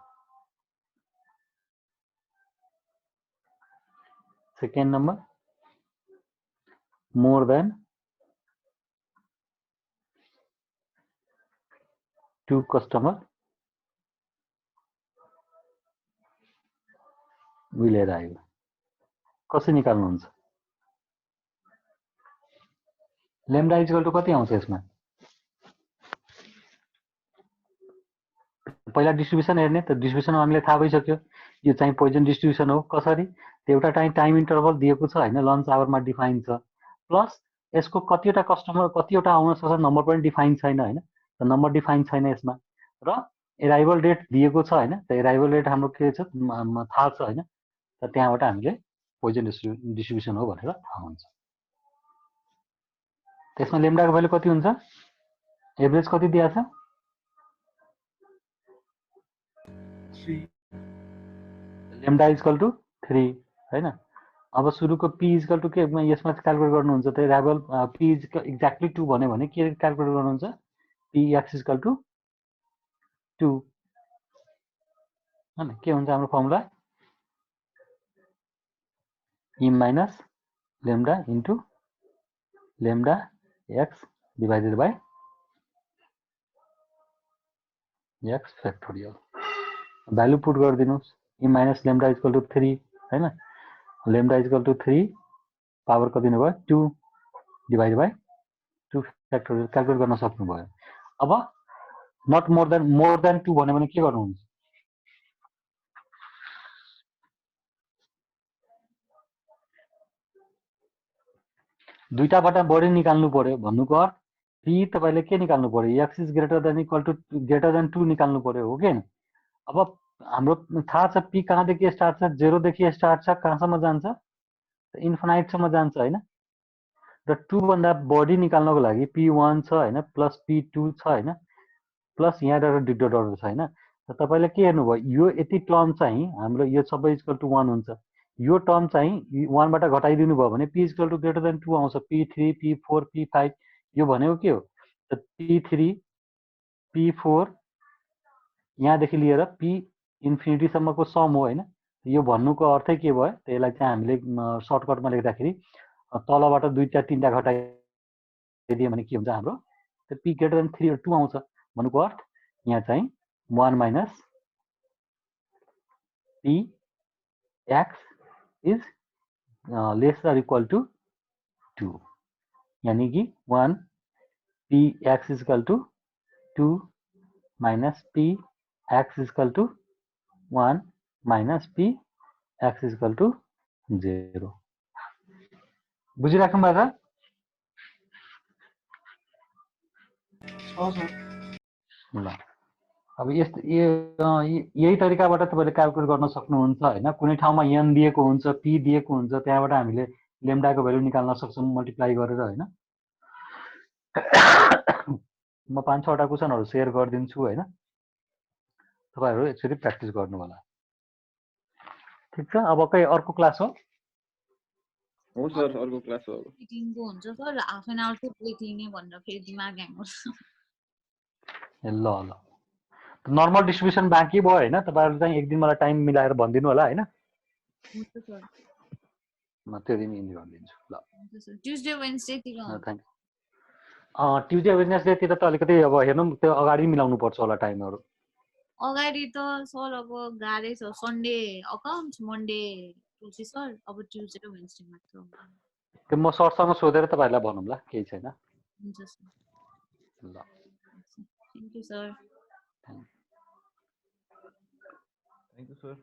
Second number, more than 2 customer will arrive. कसरी निकाल्नुहुन्छ? लेम्डा इज इक्वल टु कति आउँछ यसमा? पहिला डिस्ट्रिब्युसन हेर्ने त, डिस्ट्रिब्युसन हामीलाई थाहा भइसक्यो, यो चाहिँ पोइजन डिस्ट्रिब्युसन हो। कसरी? त्यो एउटा टाइम इन्टरभल दिएको छ होइन, लन्च आवरमा डिफाइन छ, प्लस यसको कतिवटा कस्टमर कतिवटा आउन सक्छ नम्बर पनि डिफाइन छैन होइन, त नम्बर डिफाइन छैन यसमा, र एराइभल डेट दिएको छ होइन, त एराइभल डेट हाम्रो के छ थाहा छ होइन, त त्यहाँबाट हामीले पोइजन डिस्ट्रिब्युसन हो भनेर थाहा हुन्छ। त्यसमा लेम्डाको भ्यालु कति हुन्छ? एभरेज कति दिएको छ? 3, लेम्डा इक्वल टु 3 होइन। अब सुरुको पी इक्वल टु के यसमा क्यालकुलेट गर्नुहुन्छ त, एराइभल पी एक्ज्याक्टली 2 भन्यो भने के क्यालकुलेट गर्नुहुन्छ? पी एक्स इक्वल टु 2 होइन, के हुन्छ हाम्रो formula? E minus lambda into lambda x divided by x factorial. Value put गरिदिनुहोस्, ई माइनस लेम्डा इक्वल टु 3 होइन, लेम्डा इक्वल टु 3 पावर कति दिनुभयो? 2 डिभाइड बाई 2 फ्याक्टोरियल क्यालकुलेट गर्न सक्नुभयो। अब नट मोर देन 2 भन्यो भने के गर्नुहुन्छ? दुईटाबाट बढी निकाल्नु पर्यो भन्नुको अर्थ पी तपाईँले के निकाल्नु पर्यो? X is greater than equal to greater than 2 निकाल्नु पर्यो हो कि? अब हाम्रो थाहा छ पी कहाँदेखि स्टार्ट छ? 0 देखि स्टार्ट छ, कहाँसम्म जान्छ? इन्फिनाइटसम्म जान्छ होइन, र 2 भन्दा बढी निकाल्नको लागि P1 छ होइन, प्लस P2 छ होइन, प्लस यहाँबाट डिक्टोरहरू छ होइन, त तपाईँले के हेर्नुभयो? यो यति टर्म चाहिँ हाम्रो यो सबै इक्वल टु 1 हुन्छ, यो टर्म चाहिँ 1 बाट घटाइदिनु भयो भने P equal to greater than 2 आउँछ, P3 P4 P5। यो भनेको के हो? त P3 P4 यहाँदेखि लिएर P इन्फिनिटीसम्मको सम हो होइन। यो भन्नुको अर्थै के भयो? त्यसलाई चाहिँ हामीले सर्टकटमा लेख्दाखेरि तलबाट 2 4 3 टा घटाइदियो भने के हुन्छ हाम्रो? P ग्रेटर देन 3 2 आउँछ भन्नुको अर्थ यहाँ चाहिँ 1 minus p x is less or equal to 2 यानी कि 1 p x is equal to 2 minus p x is equal to 1 minus p x is equal to 0 बुझिराख्नु भएको छ ल अब यही तरिकाबाट तपाईले क्याल्कुलेट गर्न सक्नुहुन्छ हैन कुनै ठाउँमा n दिएको हुन्छ p दिएको हुन्छ त्यहाँबाट हामीले लेम्डाको भ्यालु निकाल्न सक्छौं मल्टिप्लाई गरेर हैन म 5-6 वटा क्वेशनहरु शेयर गर्दिन्छु हैन तपाईहरु यसरी प्र्याक्टिस गर्नु होला ठीक छ अब के अर्को क्लास हो सर अर्को क्लास हो अब टिमको हुन्छ सर हाफ एन आवर चाहिँ ब्रेक लिने भनेर फेरि दिमाग ह्याङ गर्छ ल ल नर्मल डिस्ट्रिब्युसन बाँकी भयो हैन तपाईहरु चाहिँ एक दिन मलाई टाइम मिलाएर भन्दिनु होला हैन हुन्छ सर म त्यो दिन इन्ड गरिदिन्छु ल हुन्छ सर ट्युसडे वेडनेसडे तिर थ्यांक ट्युसडे वेडनेसडे तिर त अलिकति अब हेर्नु त्यो अगाडि मिलाउनु पर्छ होला टाइमहरु अगाडि त सर अब गाह्रै छ सन्डे अकाउन्ट मन्डे टुसी सर अब ट्युसडे र वेडनेसडे मात्र त्यो म सरसँग सोधेर तपाईहरुलाई भनौँला केही छैन हुन्छ सर ल thank you sir thank you sir